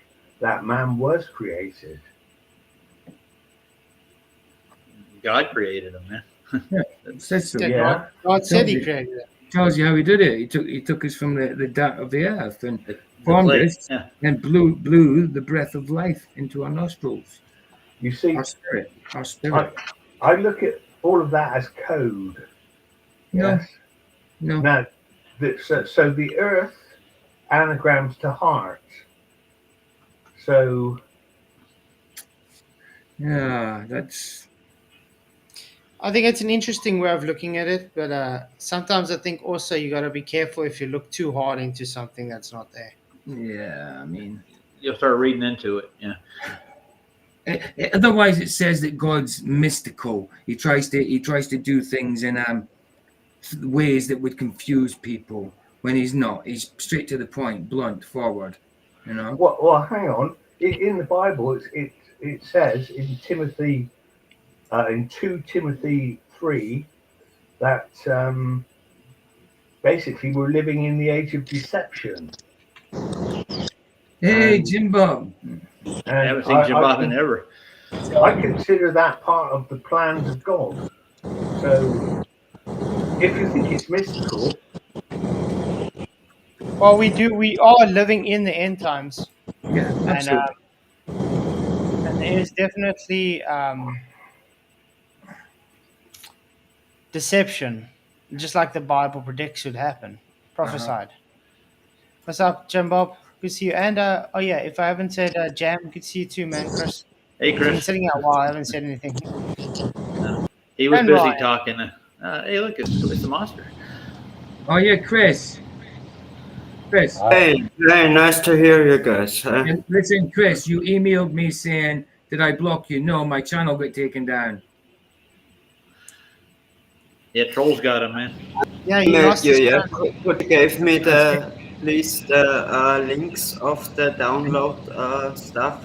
that man was created? God created him, man. It says so. Yeah. God said he created it. Tells you how he did it. He took us from the dirt of the earth and formed us, Yeah. and blew the breath of life into our nostrils. You see, Our spirit. I look at all of that as code. Yes. No. Now, so the earth anagrams to heart. So Yeah, that's. I think it's an interesting way of looking at it, but sometimes I think also you got to be careful if you look too hard into something that's not there. Yeah, I mean, You'll start reading into it. Yeah. Otherwise, it says that God's mystical. He tries to do things in ways that would confuse people. When he's not, he's straight to the point, blunt, forward. You know. well, hang on. In the Bible, it says in Timothy, in 2 Timothy 3, that basically we're living in the age of deception. Hey, Jimbo. I haven't seen Jim Bob in ever. I consider that part of the plans of God. So, if you think it's mystical, Well, we are living in the end times, Yeah, absolutely. and there is definitely deception, just like the Bible predicts would happen, prophesied. What's up, Jim Bob? Good to see you. And oh yeah, if I haven't said Jam, good to see you too, man, Chris. Hey, I've been Chris. sitting out a while. I haven't said anything. He was And busy Ryan. talking. Hey, look, it's the monster. Oh yeah, Chris. Hey, very nice to hear you guys. Huh? And listen, Chris, you emailed me saying, "Did I block you?" No, my channel got taken down. Yeah, trolls got him, man. Yeah, he Emailed lost you, his yeah. channel. Could you give me the links of the download stuff?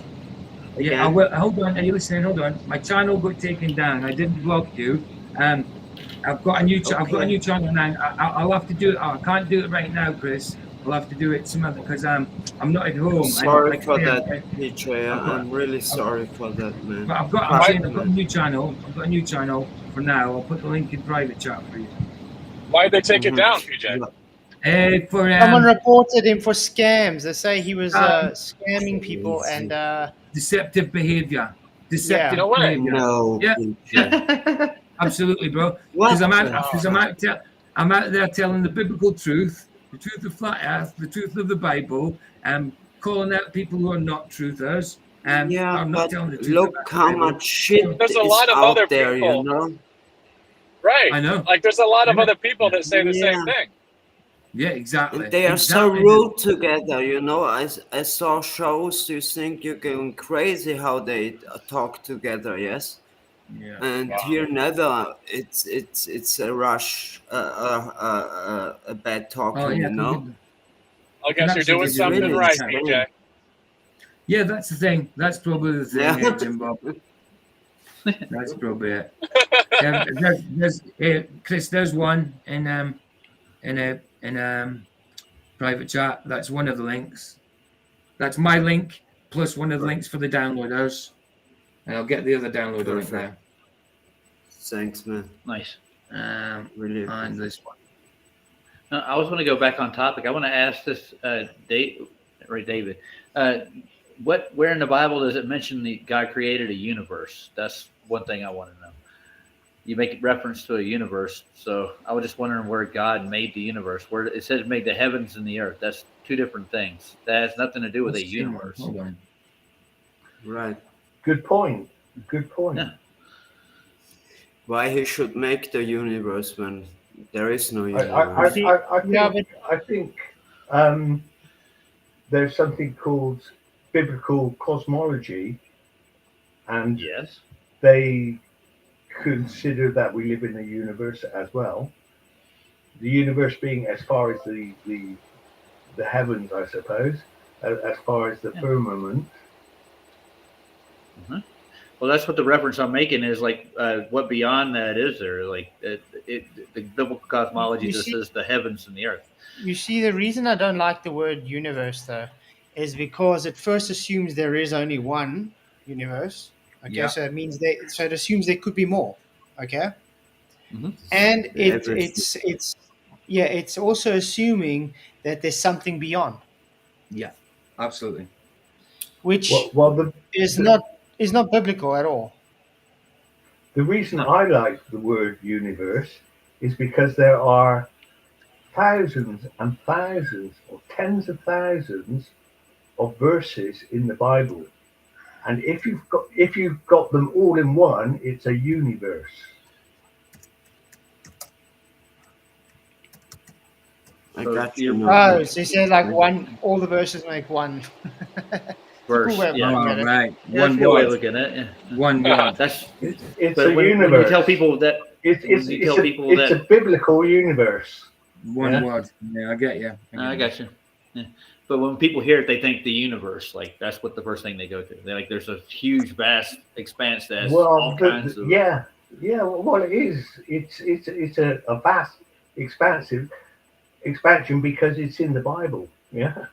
Yeah, Again? I will. Hold on. Are you listening? Hold on. My channel got taken down. I didn't block you. I've got a new. I've got a new channel now. I'll have to do it. I can't do it right now, Chris. I'll have to do it some other because I'm not at home. Sorry Like for I that, said, PJ. I'm really sorry for that, man. But I've got a new channel. I've got a new channel for now. I'll put the link in private chat for you. Why did they take it down, PJ? Someone reported him for scams. They say he was scamming people and deceptive behavior. Yeah. No way. behavior. No, Yeah. PJ. Absolutely, bro. What? Because I'm out there telling the biblical truth, the truth of flat Earth, the truth of the Bible, and calling out people who are not truthers. Yeah, I'm not but telling the truth look about the how Bible. much shit There's a is lot of out other there, people. you know? Right. I know. Like, there's a lot of I know. other people that say the Yeah. same thing. Yeah, exactly. They are so Exactly. rude together, you know. I saw shows. You think you're going crazy how they talk together, yes? Yeah. And here in Netherlands, it's a rush, a bad talking, Oh, yeah. you know. I guess you're doing It's something really right, insane. PJ. Yeah, that's the thing. That's probably the thing, Yeah. Jimbo. That's probably it. Chris, there's one in a private chat. That's one of the links. That's my link plus one of the links for the downloaders, and I'll get the other downloader link now. Thanks, man. Nice. Really. And this one. I was going to go back on topic. I want to ask this, David. Where in the Bible does it mention the God created a universe? That's one thing I want to know. You make reference to a universe, so I was just wondering where God made the universe. Where it says made the heavens and the earth. That's two different things. That has nothing to do with a universe. Right. Good point. Good point. Yeah. Why he should make the universe when there is no universe? I think there's something called biblical cosmology, and yes, they consider that we live in the universe as well. The universe being as far as the heavens, I suppose, as far as the firmament. Mm-hmm. Well, that's what the reference I'm making is like. What beyond that is there? Like the biblical cosmology just says the heavens and the earth. You see, the reason I don't like the word universe, though, is because it first assumes there is only one universe. Okay, Yeah. so it means it assumes there could be more. Okay, mm-hmm. And it's also assuming that there's something beyond. Yeah, absolutely. Which is not biblical at all. The reason I like the word universe is because there are thousands and thousands or tens of thousands of verses in the Bible, and if you've got them all in one, it's a universe. I got you. Oh, so you said like one, all the verses make one verse. Cool Yeah, right. Yeah, One way word. of looking at it. Yeah. One word. That's it's but a when universe. you tell people that it's a biblical universe. One word. Yeah, I get you. I got you. Yeah. But when people hear it, they think the universe. Like that's what the first thing they go to. They're like, there's a huge, vast expanse that's all kinds of. Yeah. Well, it is. It's a vast, expansion because it's in the Bible. Yeah,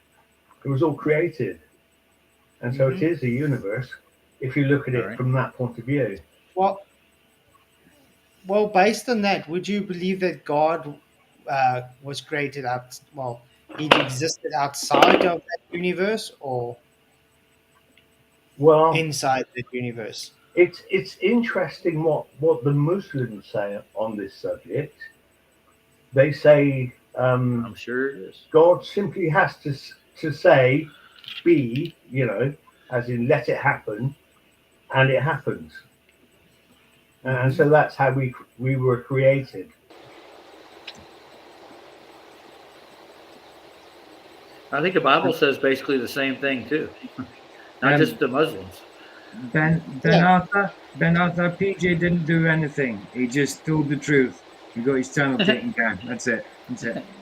it was all created, and so it is a universe. If you look at it from that point of view. Well, based on that, would you believe that God was created he existed outside of that universe or inside that universe? It's interesting what the Muslims say on this subject. They say I'm sure it is. God simply has to say be, as in let it happen, and it happens. And so that's how we were created. I think the Bible says basically the same thing too, not just the Muslims. Ben Arthur, PJ didn't do anything. He just told the truth. He got his channel taken down. That's it.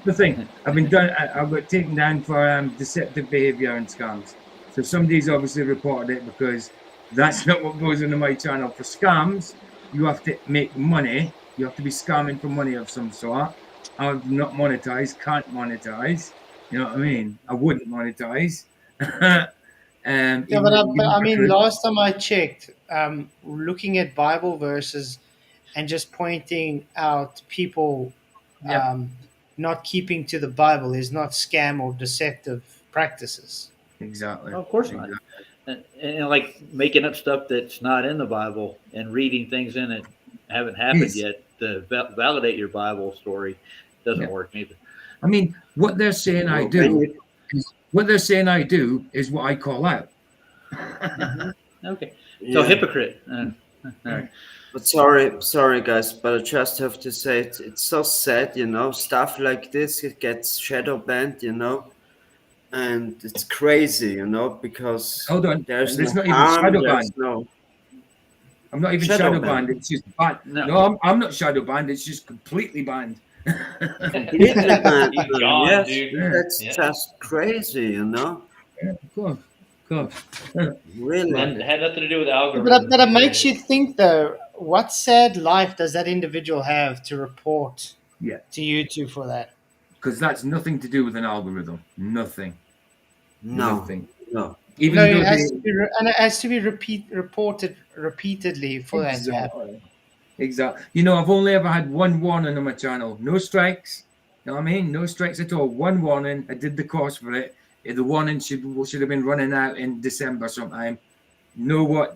The thing I've got taken down for deceptive behavior and scams. So somebody's obviously reported it because that's not what goes into my channel. For scams, you have to make money. You have to be scamming for money of some sort. I've not monetized, can't monetize. You know what I mean? I wouldn't monetize. But I mean, last time I checked, looking at Bible verses and just pointing out people not keeping to the Bible is not scam or deceptive practices. Exactly. No, of course not. And like making up stuff that's not in the Bible and reading things in it haven't happened yet to validate your Bible story doesn't work either. I mean, what they're saying I do is what I call out. Okay. So hypocrite. All right. But sorry guys, but I just have to say it's so sad, stuff like this, it gets shadow banned, and it's crazy, because hold on, there's it's no not even harm, shadow there's ban. I'm not even shadow banned. It's just banned. No, I'm not shadow banned. It's just completely banned. Completely banned. He's gone, Yes, dude. that's Yeah. just crazy, you know. Yeah, of course. Really. It had nothing to do with But algorithms. it makes you think, though, what sad life does that individual have to report to YouTube for that? Because that's nothing to do with an algorithm. Nothing. No. Nothing. No. Even No, though it has to be and it has to be reported repeatedly for that to happen. Exactly. You know, I've only ever had one warning on my channel. No strikes. You know what I mean? No strikes at all. One warning. I did the course for it. The warning should have been running out in December sometime.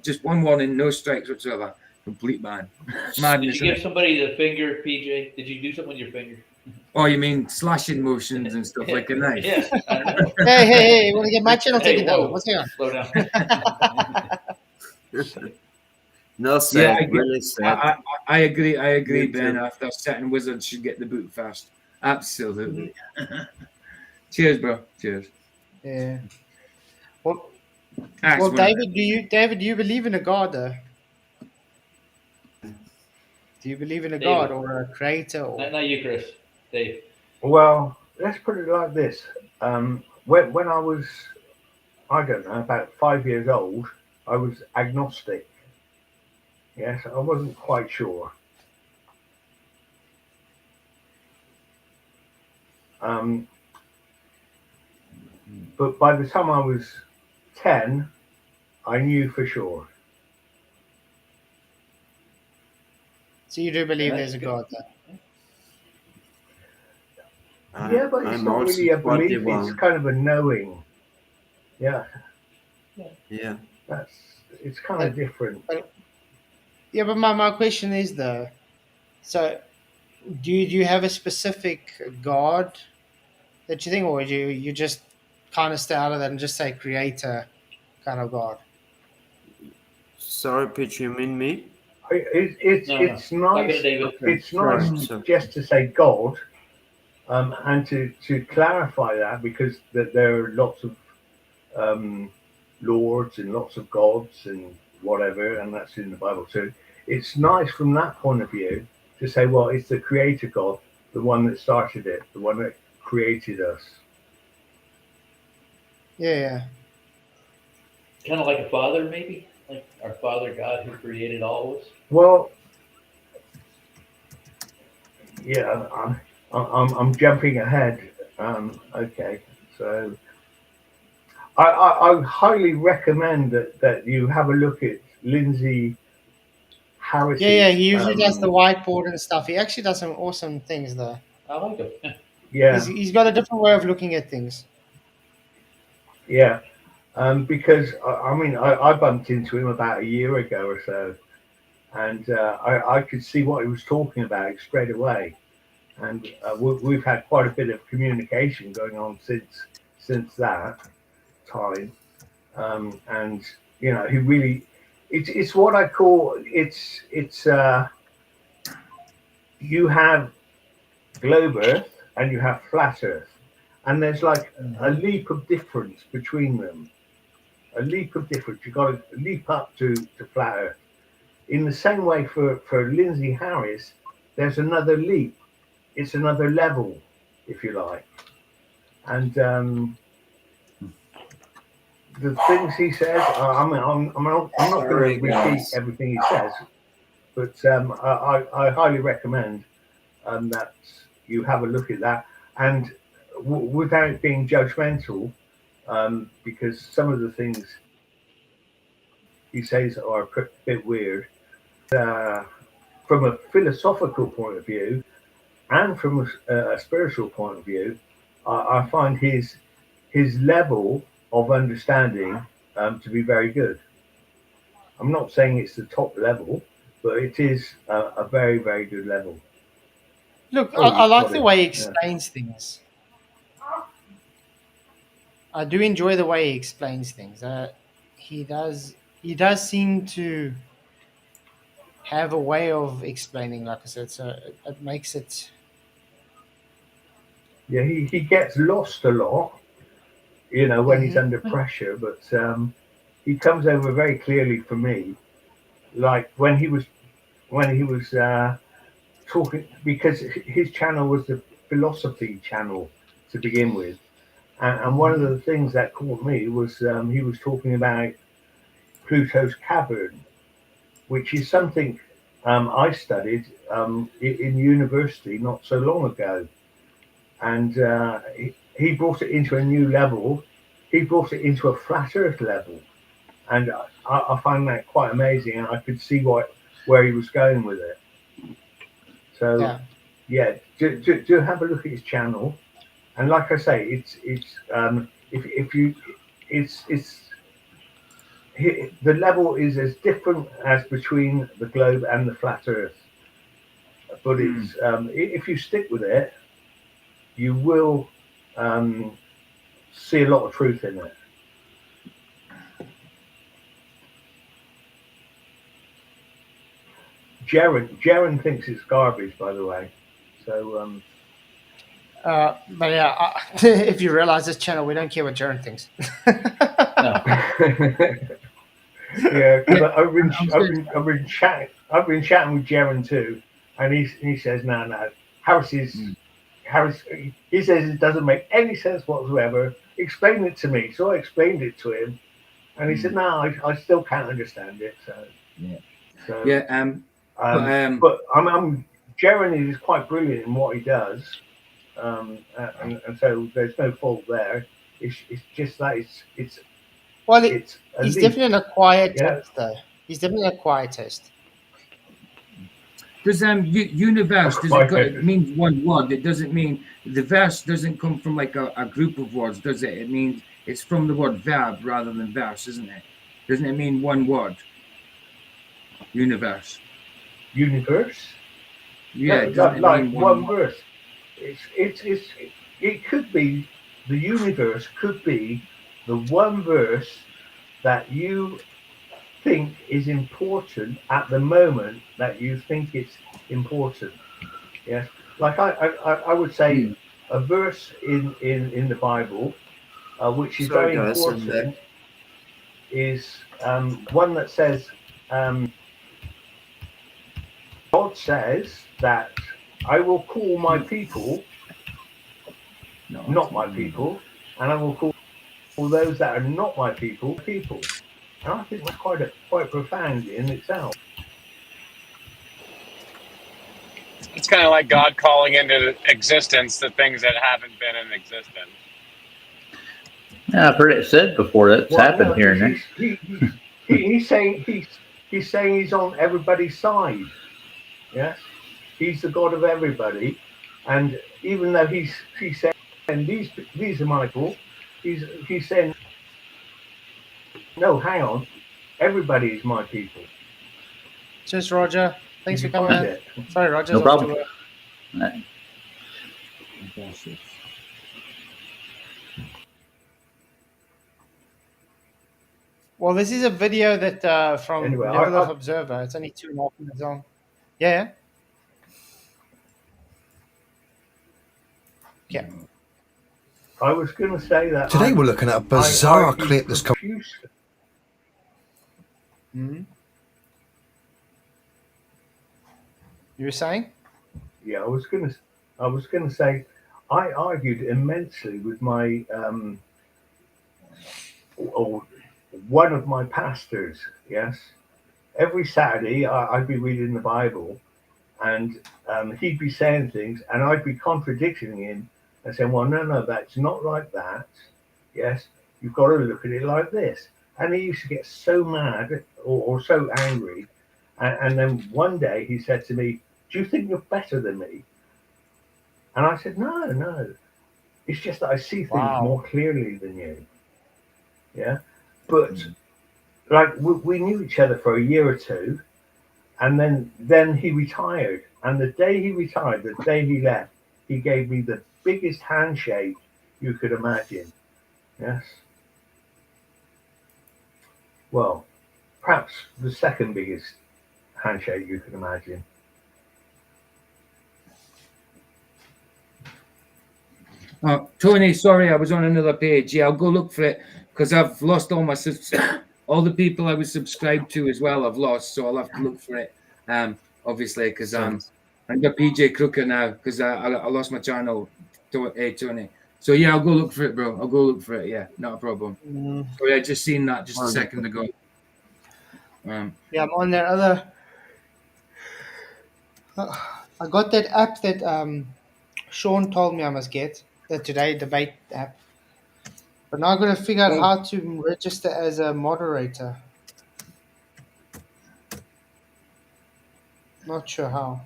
Just one warning, no strikes whatsoever. Complete ban. Madness. Did you give somebody the finger, PJ? Did you do something with your finger? Oh, you mean slashing motions and stuff like a knife? Yeah, I know. Hey, you want to get my channel taken whoa. down? What's going on? Slow down. No, sad. Really sad. I agree, Me Ben. too. After certain wizards should get the boot first. Absolutely. Cheers, bro. Cheers. Yeah. Well, Ask well, one. David, do you believe in a God, though? Do you believe in a God or a creator? Or... Not you, Chris. Dave. Well, let's put it like this. When I was, I don't know, about 5 years old, I was agnostic. Yes, I wasn't quite sure. But by the time I was 10, I knew for sure. So you do believe there's a God, though? Yeah, but it's not really a belief, it's kind of a knowing. Yeah. Yeah. It's kind of different. Yeah, but my question is, though, so do you have a specific God that you think, or you just kind of stay out of that and just say creator kind of God? Sorry, Pitch, you mean me? It's nice. It's nice just to say God, and to clarify that, because there are lots of lords and lots of gods and whatever, and that's in the Bible. So it's nice from that point of view to say, well, it's the creator God, the one that started it, the one that created us. Yeah. Kind of like a father, maybe? Like our Father God who created all of us? Well, yeah, I'm jumping ahead. Okay, so I highly recommend that you have a look at Lindsay Harris. Yeah, he usually does the whiteboard and stuff. He actually does some awesome things, though. I like him. Yeah. He's got a different way of looking at things. Yeah. Because I bumped into him about a year ago or so, and I could see what he was talking about straight away, and we've had quite a bit of communication going on since that time, and you know, he really, it's what I call you have globe Earth and you have flat Earth, and there's like a leap of difference between them. A leap of difference. You've got to leap up to flat Earth. In the same way for Lindsay Harris, there's another leap. It's another level, if you like. And the things he says, I'm not going to repeat everything he says, but I highly recommend that you have a look at that, and without being judgmental, because some of the things he says are a bit weird. From a philosophical point of view and from a spiritual point of view, I find his level of understanding to be very good. I'm not saying it's the top level, but it is a very, very good level. Look, I like the way he explains things. I do enjoy the way he explains things. He does seem to have a way of explaining, like I said, so it makes it. Yeah, he gets lost a lot, you know, when he's under pressure, but he comes over very clearly for me, like when he was talking, because his channel was the philosophy channel to begin with, and one of the things that caught me was he was talking about Pluto's cavern, which is something I studied in university not so long ago, and he brought it into a new level. He brought it into a flat Earth level, and I find that quite amazing, and I could see where he was going with it. So, yeah, do have a look at his channel, and like I say, it's the level is as different as between the globe and the flat Earth, but it's if you stick with it, you will see a lot of truth in it. Jaren thinks it's garbage, by the way. So, but yeah, if you realize this channel, we don't care what Jaren thinks. Yeah, because I've been chatting with Jaren too, and he says no, Harris. He says it doesn't make any sense whatsoever. Explain it to me. So I explained it to him, and he said no, I still can't understand it. So yeah, so, yeah. But Jaren is quite brilliant in what he does, and so there's no fault there. It's just that it's he's definitely an acquired Yeah. taste, though. He's definitely a quiet taste. Does universe, it means one word? It doesn't mean the verse doesn't come from like a group of words, does it? It means it's from the word verb rather than verse, isn't it? Doesn't it mean one word? Universe. Yeah, no, like one verse. It could be, the universe could be the one verse that you think is important at the moment that you think it's important. Yes, like I would say a verse in the Bible, which is very important, is one that says, God says that I will call my people not my people, and I will call those that are not my people. And I think that's quite profound in itself. It's kind of like God calling into existence the things that haven't been in existence. Yeah, I've heard it said before. That's happened here and there. He's saying he's on everybody's side. Yes, he's the God of everybody, and even though he's saying these are my people, he's saying no, hang on, everybody is my people. Cheers, Roger. Thanks for coming in. Sorry, Roger. No problem. Well, this is a video that from Anyway, Level of Observer. It's only 2.5 minutes long. Yeah. Yeah. I was going to say that today we're looking at a bizarre clip that's come. You were saying? Yeah, I was going to say I argued immensely with my one of my pastors. Yes, every Saturday I'd be reading the Bible, and he'd be saying things, and I'd be contradicting him and saying, "Well, no, that's not like that. Yes, you've got to look at it like this." And he used to get so mad or so angry, and then one day he said to me, "Do you think you're better than me?" And I said, No. It's just that I see things more clearly than you. Yeah, but like we knew each other for a year or two, and then he retired. And the day he retired, the day he left, he gave me the biggest handshake you could imagine. Yes. Well, perhaps the second biggest handshake you could imagine. Tony, sorry, I was on another page. Yeah, I'll go look for it because I've lost all my all the people I was subscribed to as well I've lost, so I'll have to look for it. Obviously, because I'm under PJ Crooker now because I lost my channel to Tony. So yeah, I'll go look for it, bro. I'll go look for it. Yeah, not a problem. Sorry, I just seen that just a second ago. Yeah, I'm on that other. I got that app that Sean told me I must get, the Today Debate app. But now I've got to figure out how to register as a moderator. Not sure how.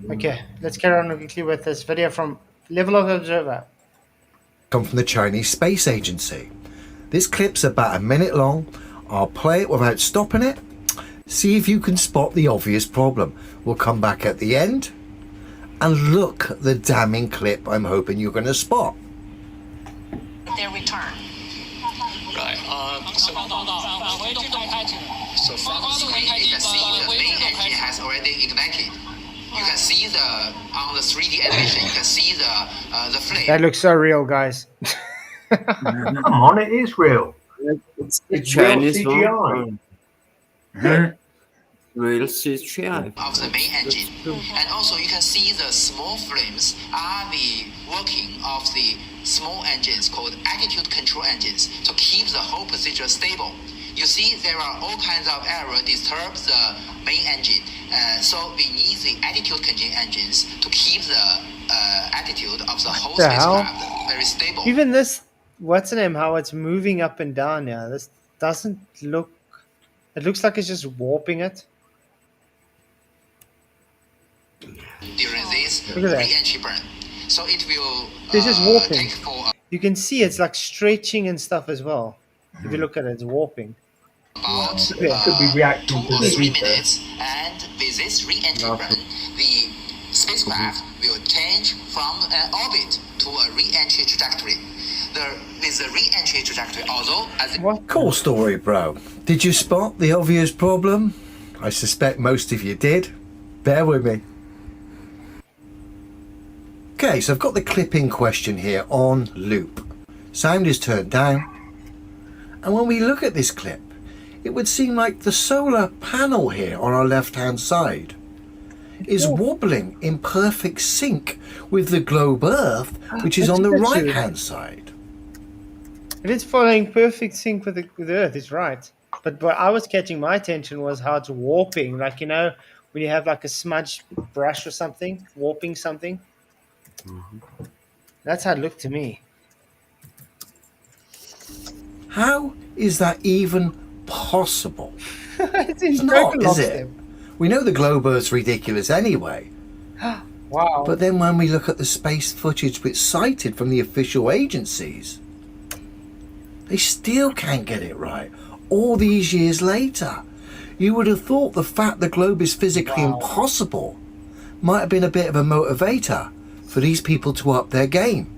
Okay, let's carry on quickly with this video from Level of Observer. Come from the Chinese Space Agency. This clip's about a minute long. I'll play it without stopping it. See if you can spot the obvious problem. We'll come back at the end and look at the damning clip I'm hoping you're going to spot. Their return. Right. So from the screen, you can see the main engine has already ignited. You can see on the 3D animation, you can see the flame. That looks so real, guys. Come on, it is real. It's the It's real Chinese CGI. one. Real CGI. Of the main engine. And also you can see the small flames are the working of the small engines called attitude control engines to keep the whole procedure stable. You see there are all kinds of error disturb the main engine. So we need the attitude control engines to keep the attitude of the whole The hell? spacecraft very stable. Even this, what's the name, how it's moving up and down now. This doesn't look, it looks like it's just warping it. During this Look at that. re-entry burn. So it will It's just warping. take for You can see it's like stretching and stuff as well. If you look at it, it's warping. about It could be reacting 2 to or the 3 ether. minutes, and with this re-entry burn, the spacecraft will change from an orbit to a re-entry trajectory. With the re-entry trajectory, although as Cool story, bro. Did you spot the obvious problem? I suspect most of you did. Bear with me. Okay, so I've got the clip in question here on loop. Sound is turned down. And when we look at this clip, it would seem like the solar panel here on our left-hand side is wobbling in perfect sync with the globe Earth, which is on the right-hand side. It is following perfect sync with the Earth, it's right. But what I was catching my attention was how it's warping. Like, you know, when you have like a smudge brush or something, warping something. That's how it looked to me. How is that even possible? It's It's not, is it? We know the globe Earth's ridiculous anyway. Wow. But then when we look at the space footage which cited from the official agencies, they still can't get it right. All these years later, you would have thought the fact the globe is physically impossible might have been a bit of a motivator for these people to up their game.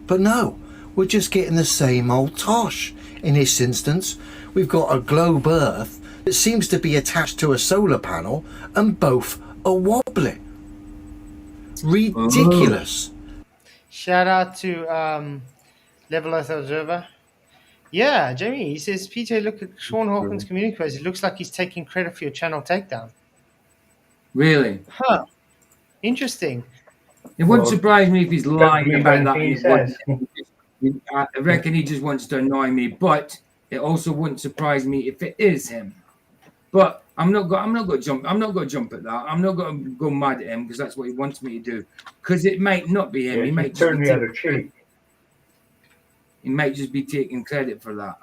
But no, we're just getting the same old tosh. In this instance, we've got a globe Earth that seems to be attached to a solar panel and both are wobbly. Ridiculous. Shout out to Level Earth Observer. Yeah, Jamie, he says, PJ, look at Sean Hawkins' community post. It looks like he's taking credit for your channel takedown. Really? Huh. Interesting. It wouldn't surprise me if he's lying believe about that. anything he says. I reckon he just wants to annoy me, but it also wouldn't surprise me if it is him. But I'm not going to jump at that. I'm not going to go mad at him because that's what he wants me to do. Because it might not be him. Yeah, he might just turn be the other cheek. He might just be taking credit for that.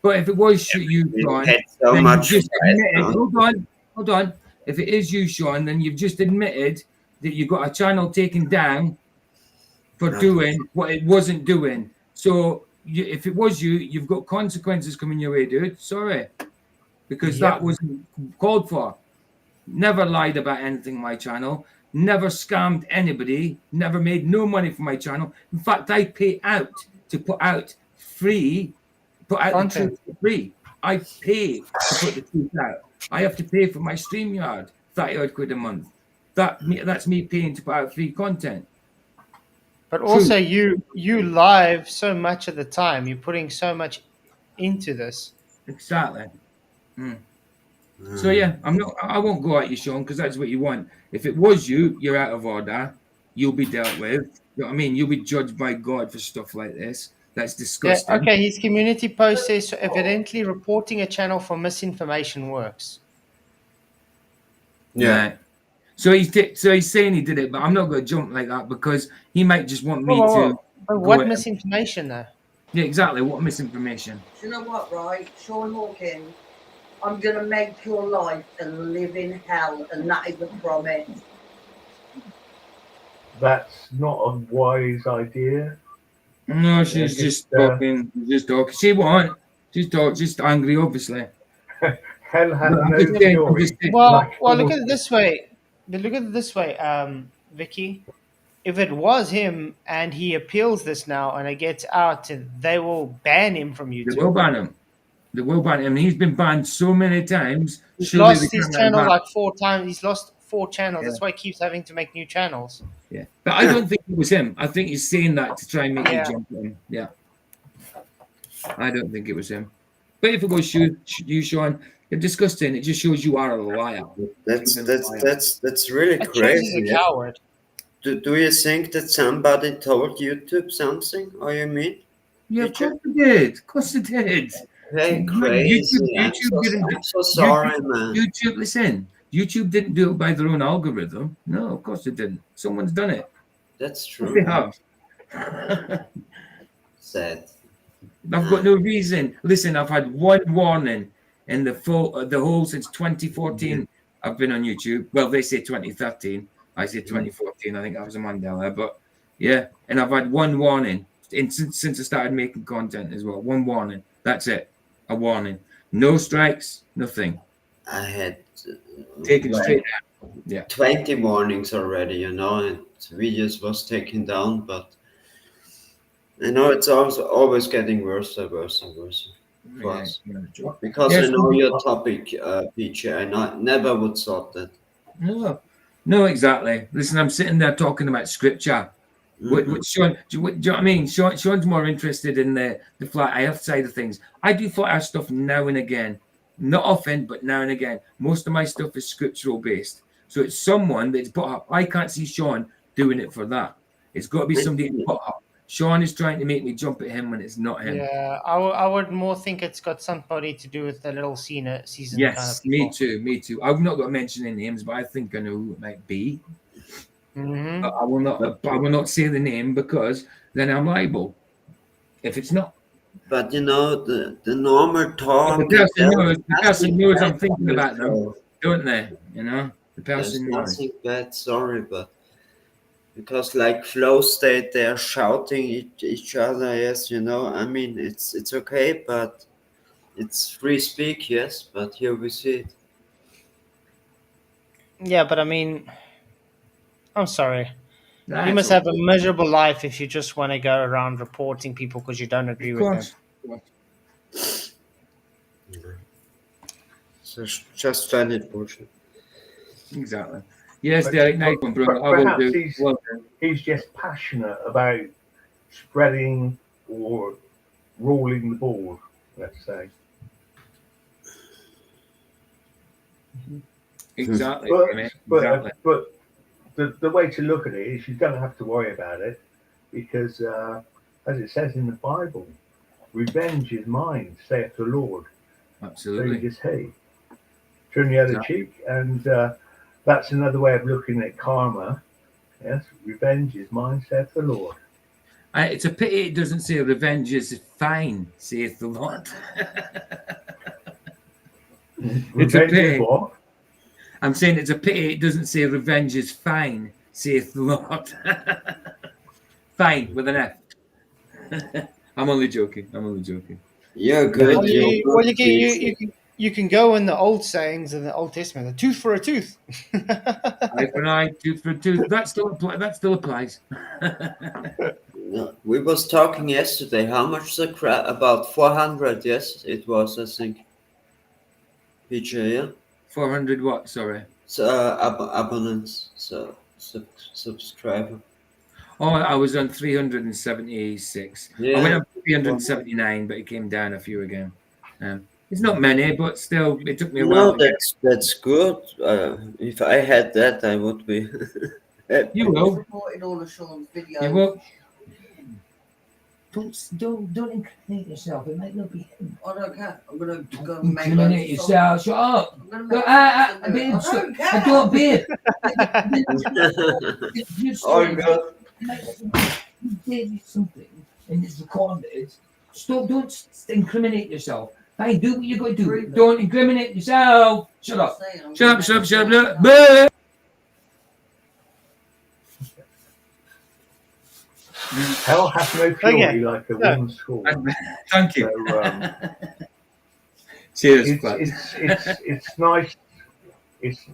But if it was you, Sean, had so then much you've just stress, admitted, hold on. If it is you, Sean, then you've just admitted that you got a channel taken down for doing what it wasn't doing. So if it was you, you've got consequences coming your way, dude. Sorry. Because that wasn't called for. Never lied about anything on my channel. Never scammed anybody. Never made no money from my channel. In fact, I pay out to put out the truth for free. I pay to put the truth out. I have to pay for my StreamYard, £30 a month. That's me paying to put out free content. But also, you live so much of the time. You're putting so much into this. Exactly. So yeah, I won't go at you, Sean, because that's what you want. If it was you, you're out of order. You'll be dealt with. You know what I mean? You'll be judged by God for stuff like this. That's Yeah, disgusting. okay, his community post says so evidently reporting a channel for misinformation works. Yeah. Right. So he's saying he did it, but I'm not going to jump like that because he might just want me to But go what at him. misinformation, though? Yeah, exactly. What misinformation? Do you know what, right? Sean Hawkins, I'm going to make your life a living hell, and that is a promise. That's not a wise idea. No, she's just talking. Just talking. She won't. Just angry, obviously. Hell has I'm no just saying, fury. Well, look at it this way. Look at it this way, Vicky. If it was him and he appeals this now and it gets out, they will ban him from YouTube. They will ban him. They will ban him. He's been banned so many times. He's Surely they lost his can't let him channel back. like 4 times. He's lost 4 channels. Yeah. That's why he keeps having to make new channels. Yeah, but I don't think it was him. I think he's saying that to try and make you Yeah. jump on him. Yeah, I don't think it was him. But if it goes you, Sean, you're disgusting. It just shows you are a liar. That's really That shows crazy. he's a yeah. coward. Do you think that somebody told YouTube something? Or you mean? Yeah, of course they did. Of course they did. Hey, crazy. YouTube I'm so sorry, man. YouTube, listen. YouTube didn't do it by their own algorithm. No, of course they didn't. Someone's done it. That's true. They have. Sad. I've got no reason. Listen, I've had one warning in the whole since 2014. I've been on YouTube. Well, they say 2013. I say 2014. I think that was a Mandela. But yeah, and I've had one warning since I started making content as well. One warning. That's it. A warning. No strikes. Nothing. I had Taken straight down. Yeah. 20 warnings already, and videos was taken down, but it's also always getting worse and worse and worse for us. Because I know your topic, PJ, and I never would thought that. No, exactly. Listen, I'm sitting there talking about scripture. What Sean, do you know what I mean? Sean's more interested in the flat earth side of things. I do flat earth stuff now and again. Not often, but now and again. Most of my stuff is scriptural based. So it's someone that's put up. I can't see Sean doing it for that. It's got to be somebody to put up. Sean is trying to make me jump at him when it's not him. Yeah, I would more think it's got somebody to do with the little season Yes, kind of people. me too. I've not got to mention any names, but I think I know who it might be. Mm-hmm. I will not say the name because then I'm liable. If it's not. But the normal talk. The person knows I'm thinking about them, don't they? The person knows. Nothing bad, sorry, but because like flow state, they are shouting each other. Yes, I mean it's okay, but it's free speak. Yes, but here we see it. Yeah, but I mean, I'm sorry. That's you must have a miserable life if you just want to go around reporting people because you don't agree with them. So just find it bullshit. Exactly. Yes, Derek. Nice one, bro. Perhaps he's just passionate about spreading or ruling the board. Let's say. Exactly. But the way to look at it is you don't have to worry about it because, as it says in the Bible, revenge is mine, saith the Lord. Absolutely. So you just, hey, turn the other cheek. And that's another way of looking at karma. Yes, revenge is mine, saith the Lord. It's a pity it doesn't say revenge is fine, saith the Lord. It's a pity. What? I'm saying it's a pity it doesn't say revenge is fine, saith the Lord. Fine with an F. I'm only joking. Yeah, good. Well, you can go in the old sayings in the Old Testament. A tooth for a tooth. Eye for an eye, tooth for a tooth. That still applies. We was talking yesterday. How much the crap? About 400. Yes, it was. I think. PJ, yeah. 400 what? Sorry. So abonnents. So subscriber. Oh, I was on 376. Yeah. I went up to 379, but it came down a few again. It's not many, but still, it took me a while. No, that's good. If I had that, I would be happy. You will. Reported all of Sean's videos. You will. Don't incriminate yourself. It might not be him. I don't care. I'm gonna go and make Incriminate yourself. Shut up. Babe, I don't, babe. You're Oh, God. You did something and it's recorded. Stop. Don't incriminate yourself. Fine, do what you got to do. Don't incriminate yourself. Shut up. Shut up. Hell has no fury like a woman's school. Thank you. So, Cheers. It's nice. It's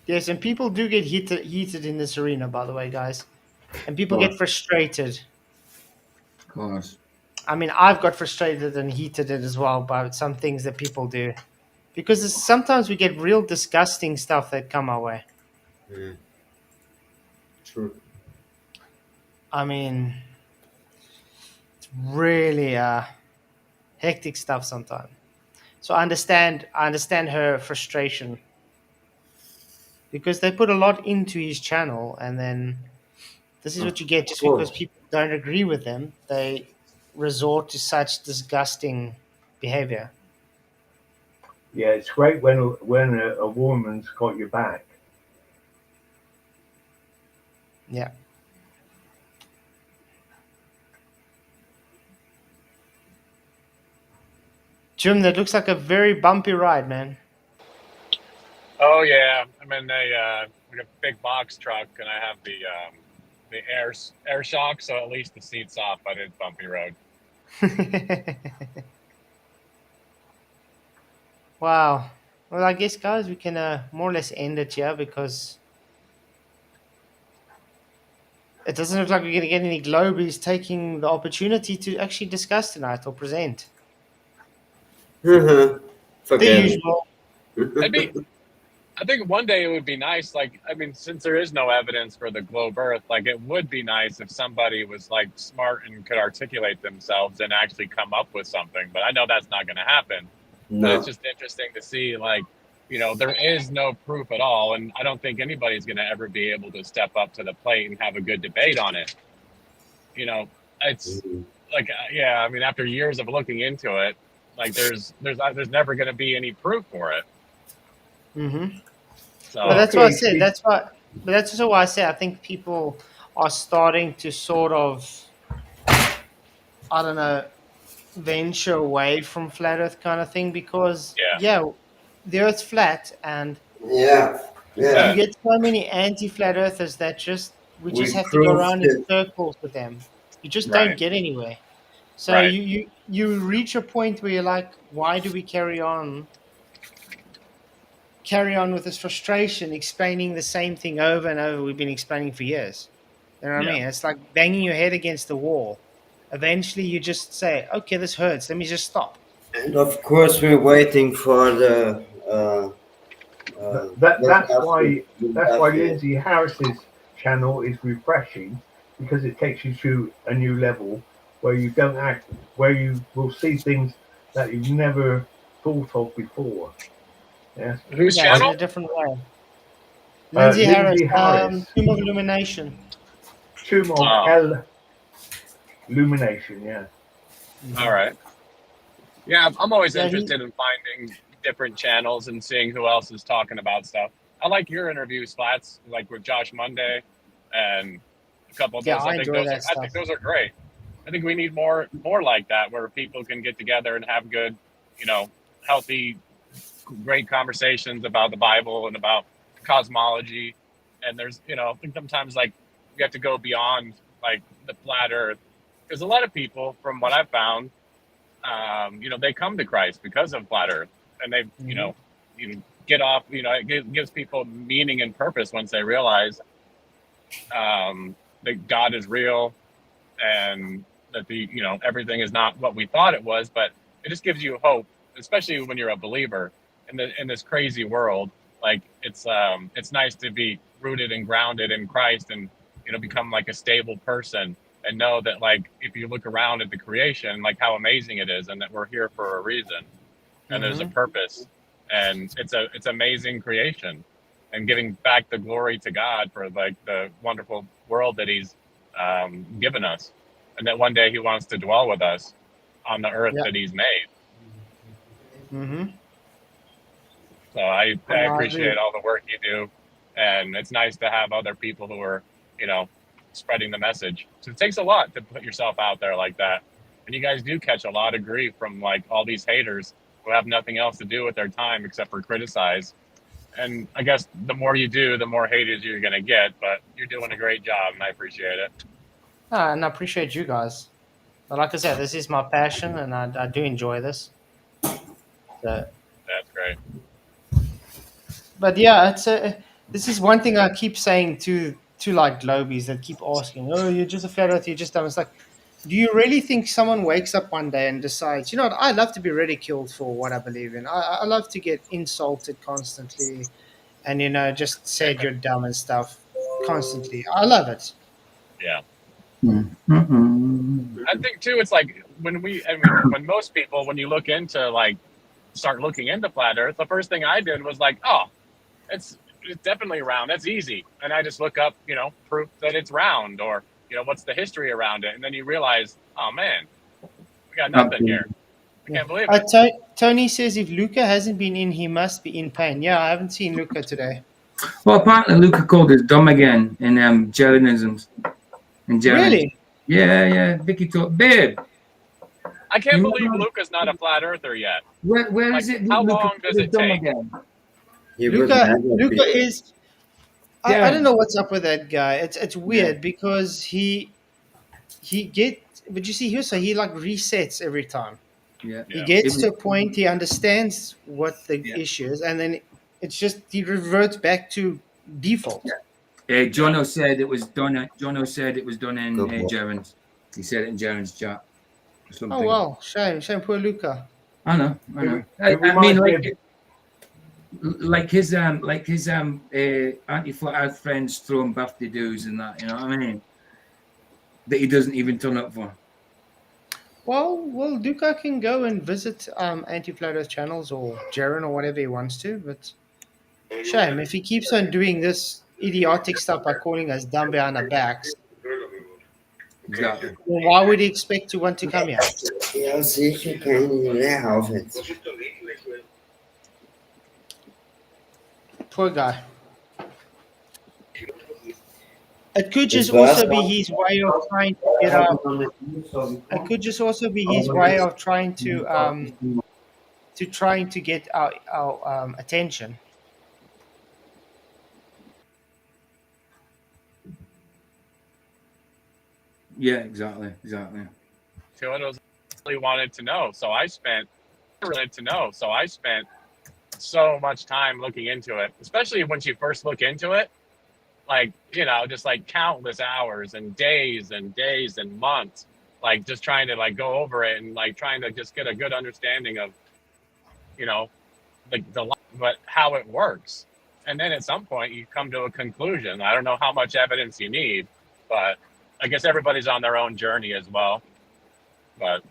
Yes, and people do get heated in this arena, by the way, guys. And people get frustrated. Of course. I mean, I've got frustrated and heated as well by some things that people do. Because sometimes we get real disgusting stuff that come our way. Yeah. True. I mean, it's really hectic stuff sometimes. So I understand her frustration. Because they put a lot into his channel, and then this is what you get just because people don't agree with them. They resort to such disgusting behavior. yeah, it's great when a woman's got your back. Yeah. Jim, that looks like a very bumpy ride, man. Oh yeah, I'm in a big box truck, and I have the air shock, so at least the seat's off, but it's bumpy road. Wow. Well, I guess, guys, we can more or less end it here because it doesn't look like we're going to get any Globies taking the opportunity to actually discuss tonight or present. Forget The usual. I think one day it would be nice, like, I mean, since there is no evidence for the globe Earth, like, it would be nice if somebody was, like, smart and could articulate themselves and actually come up with something. But I know that's not going to happen. No. But it's just interesting to see, like, you know, there is no proof at all. And I don't think anybody's going to ever be able to step up to the plate and have a good debate on it. You know, it's like, yeah, I mean, after years of looking into it, like, there's never going to be any proof for it. Mm-hmm. So, but that's what I said. But that's also why I say I think people are starting to sort of, I don't know, venture away from flat Earth kind of thing because the Earth's flat and yeah. you get so many anti-flat Earthers that we just have to go around in circles with them. You just don't get anywhere. So you reach a point where you're like, why do we carry on with this frustration, explaining the same thing over and over we've been explaining for years? You know what I mean? It's like banging your head against the wall. Eventually you just say, okay, this hurts. Let me just stop. And of course, we're waiting for the. That's why Lindsay Harris's channel is refreshing because it takes you to a new level where you where you will see things that you've never thought of before. Yes. Whose channel? In a different way. Lindsay Harris. Tomb of Illumination. Tomb of Illumination, yeah. All right. Yeah, I'm always interested in finding different channels and seeing who else is talking about stuff. I like your interviews, Flats, like with Josh Monday and a couple of those. I think those are great. I think we need more like that, where people can get together and have good, you know, healthy, great conversations about the Bible and about cosmology. And there's, you know, I think sometimes like you have to go beyond like the flat Earth, because a lot of people, from what I've found, you know, they come to Christ because of flat Earth, and they, you know, get off. You know, it gives people meaning and purpose once they realize that God is real, and that you know, everything is not what we thought it was. But it just gives you hope, especially when you're a believer. in this crazy world. Like it's nice to be rooted and grounded in Christ, and become like a stable person, and know that like if you look around at the creation, like how amazing it is, and that we're here for a reason, and there's a purpose, and it's amazing creation, and giving back the glory to God for like the wonderful world that He's given us, and that one day He wants to dwell with us on the earth that He's made. So I appreciate all the work you do, and it's nice to have other people who are, spreading the message. So it takes a lot to put yourself out there like that, and you guys do catch a lot of grief from like all these haters who have nothing else to do with their time except for criticize. And I guess the more you do, the more haters you're gonna get. But you're doing a great job, and I appreciate it. And I appreciate you guys. But like I said, this is my passion, and I do enjoy this. So, that's great. But yeah, this is one thing I keep saying to like globies that keep asking, "Oh, you're just a flat earth, you're just dumb." It's like, do you really think someone wakes up one day and decides, you know what, I love to be ridiculed for what I believe in. I love to get insulted constantly, and just said you're dumb and stuff constantly. I love it. Yeah. I think too, it's like when most people, when you look into like start looking into flat earth, the first thing I did was like, oh, it's definitely round. That's easy. And I just look up, proof that it's round, or, what's the history around it. And then you realize, oh man, we got nothing here. I can't believe it. Tony says if Luca hasn't been in, he must be in pain. Yeah, I haven't seen Luca today. Well, apparently Luca called us dumb again in Jeranisms. Really? Yeah. Vicky told, babe. I can't believe Luca's not a flat earther yet. Where is it? How long does it take? Luca is. I don't know what's up with that guy. It's weird because he but you see here, so he like resets every time. Yeah. He gets to a point, he understands what the issue is, and then it's just he reverts back to default. Jono said it was done. Jono said it was done in Jaren's. He said it in Jaren's chat. Oh well, shame, poor Luca. I know. I mean, like his anti-flat earth friends throw him birthday dues and that. You know what I mean? That he doesn't even turn up for. Well, Luca can go and visit anti-flat earth channels or Jaren or whatever he wants to, but shame if he keeps on doing this idiotic stuff by calling us dumb behind our backs. Exactly. Well, why would he expect to want to come here? Ja, sicher kann ich nicht aufhören. Poor guy. It could just also be his way of trying to get our. It could just also be his way of trying to get our attention. Yeah, exactly. Toyota's really wanted to know, so I spent so much time looking into it, especially when you first look into it, like, just like countless hours and days and months, like just trying to like go over it and like trying to just get a good understanding of, but how it works. And then at some point you come to a conclusion. I don't know how much evidence you need, but I guess everybody's on their own journey as well. But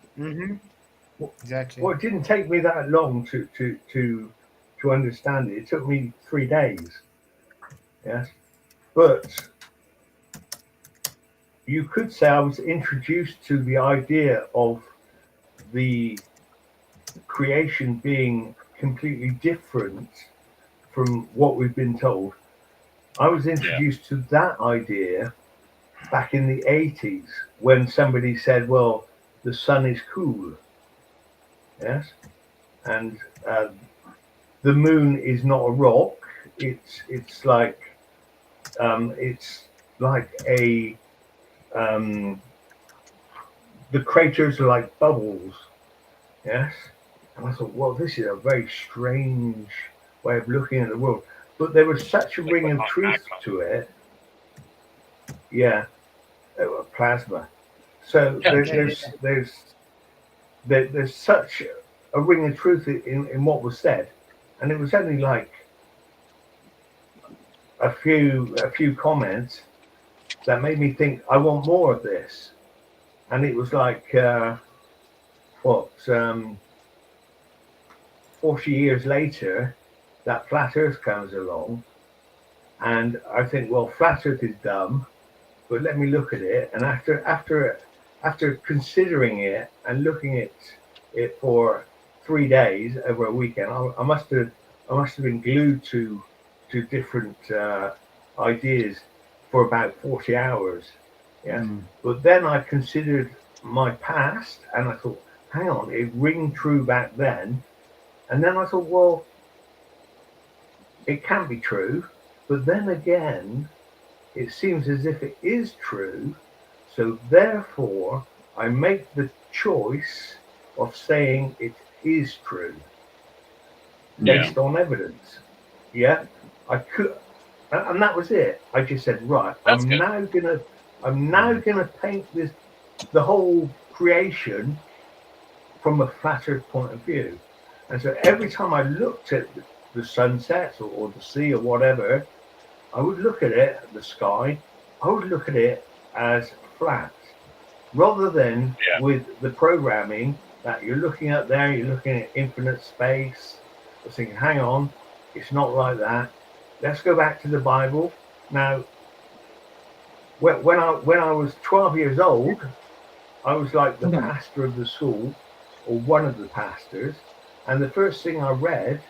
exactly. Well, it didn't take me that long to understand it. It took me 3 days. Yes, but you could say I was introduced to the idea of the creation being completely different from what we've been told. I was introduced to that idea back in the 80s when somebody said, well, the sun is cool. Yes. And the moon is not a rock. It's like a the craters are like bubbles. Yes. And I thought, well, this is a very strange way of looking at the world. But there was such a ring of truth to it. Yeah. Plasma. So there's such a ring of truth in what was said, and it was only like a few comments that made me think I want more of this. And it was like 40 years later, that flat Earth comes along, and I think, well, flat Earth is dumb, but let me look at it. And after considering it and looking at it for 3 days over a weekend, I must have been glued to different ideas for about 40 hours. Yeah. But then I considered my past, and I thought, hang on, it rang true back then. And then I thought, well, it can be true, but then again, it seems as if it is true. So therefore, I make the choice of saying it is true based on evidence. Yeah, I could, and that was it. I just said, right, I'm now gonna paint the whole creation from a flat Earth point of view. And so every time I looked at the sunsets or the sea or whatever, I would look at it, the sky, I would look at it as flat, rather than with the programming that you're looking at there, you're looking at infinite space. I was thinking, hang on, it's not like that. Let's go back to the Bible. Now, when I was 12 years old, I was like the pastor of the school, or one of the pastors, and the first thing I read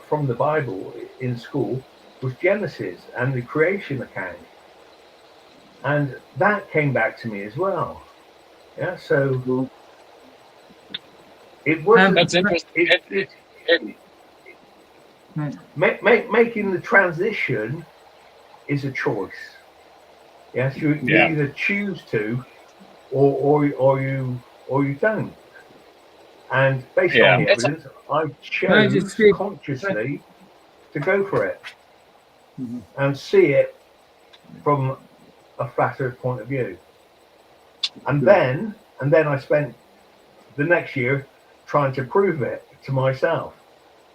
from the Bible in school was Genesis and the creation account, and that came back to me as well. Yeah, so it wasn't. That's interesting. Making the transition is a choice. Yes, you either choose to, or you don't. And based on the evidence, I chose consciously to go for it and see it from a flat Earth point of view. And then I spent the next year trying to prove it to myself.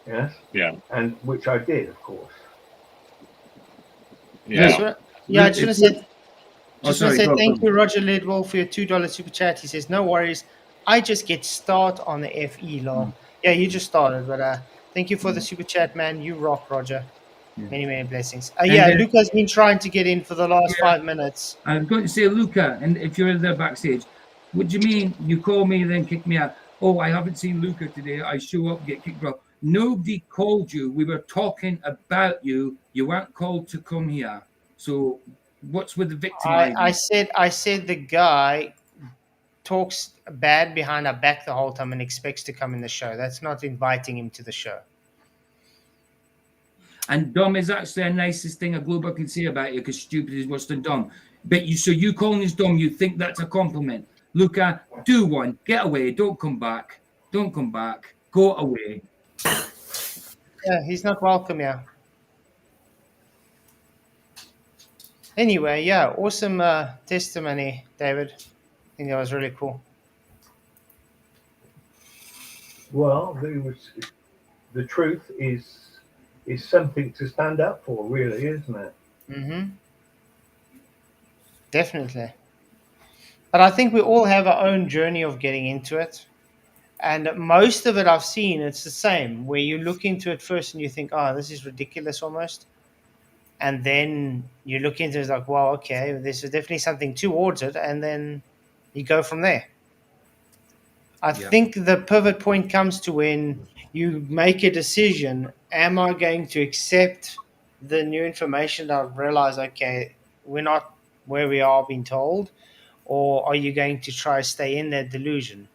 Yes. Yeah. And which I did, of course. Yeah. I just want to say thank you, Roger Lidwell, for your $2 super chat. He says, no worries. I just get start on the FE law. Yeah, you just started, but thank you for the super chat, man. You rock, Roger. Many, many blessings. Luca's been trying to get in for the last 5 minutes. I was going to say, Luca, and if you're there backstage, what do you mean you call me then kick me out? Oh, I haven't seen Luca today. I show up, get kicked out. Nobody called you. We were talking about you. You weren't called to come here. So what's with the victimizing? I said the guy talks bad behind our back the whole time and expects to come in the show. That's not inviting him to the show. And dumb is actually the nicest thing a Glober can say about you, because stupid is worse than dumb. But you calling us dumb, you think that's a compliment. Luca, do one. Get away. Don't come back. Don't come back. Go away. Yeah, he's not welcome here. Anyway, yeah, awesome testimony, David. I think that was really cool. Well, the truth is something to stand up for, really, isn't it? Mm-hmm. Definitely. But I think we all have our own journey of getting into it. And most of it I've seen, it's the same, where you look into it first and you think, oh, this is ridiculous almost. And then you look into it, it's like, well, okay, there's definitely something towards it. And then you go from there. I think the pivot point comes to when you make a decision. Am I going to accept the new information that I've realized, okay, we're not where we are being told? Or are you going to try to stay in that delusion?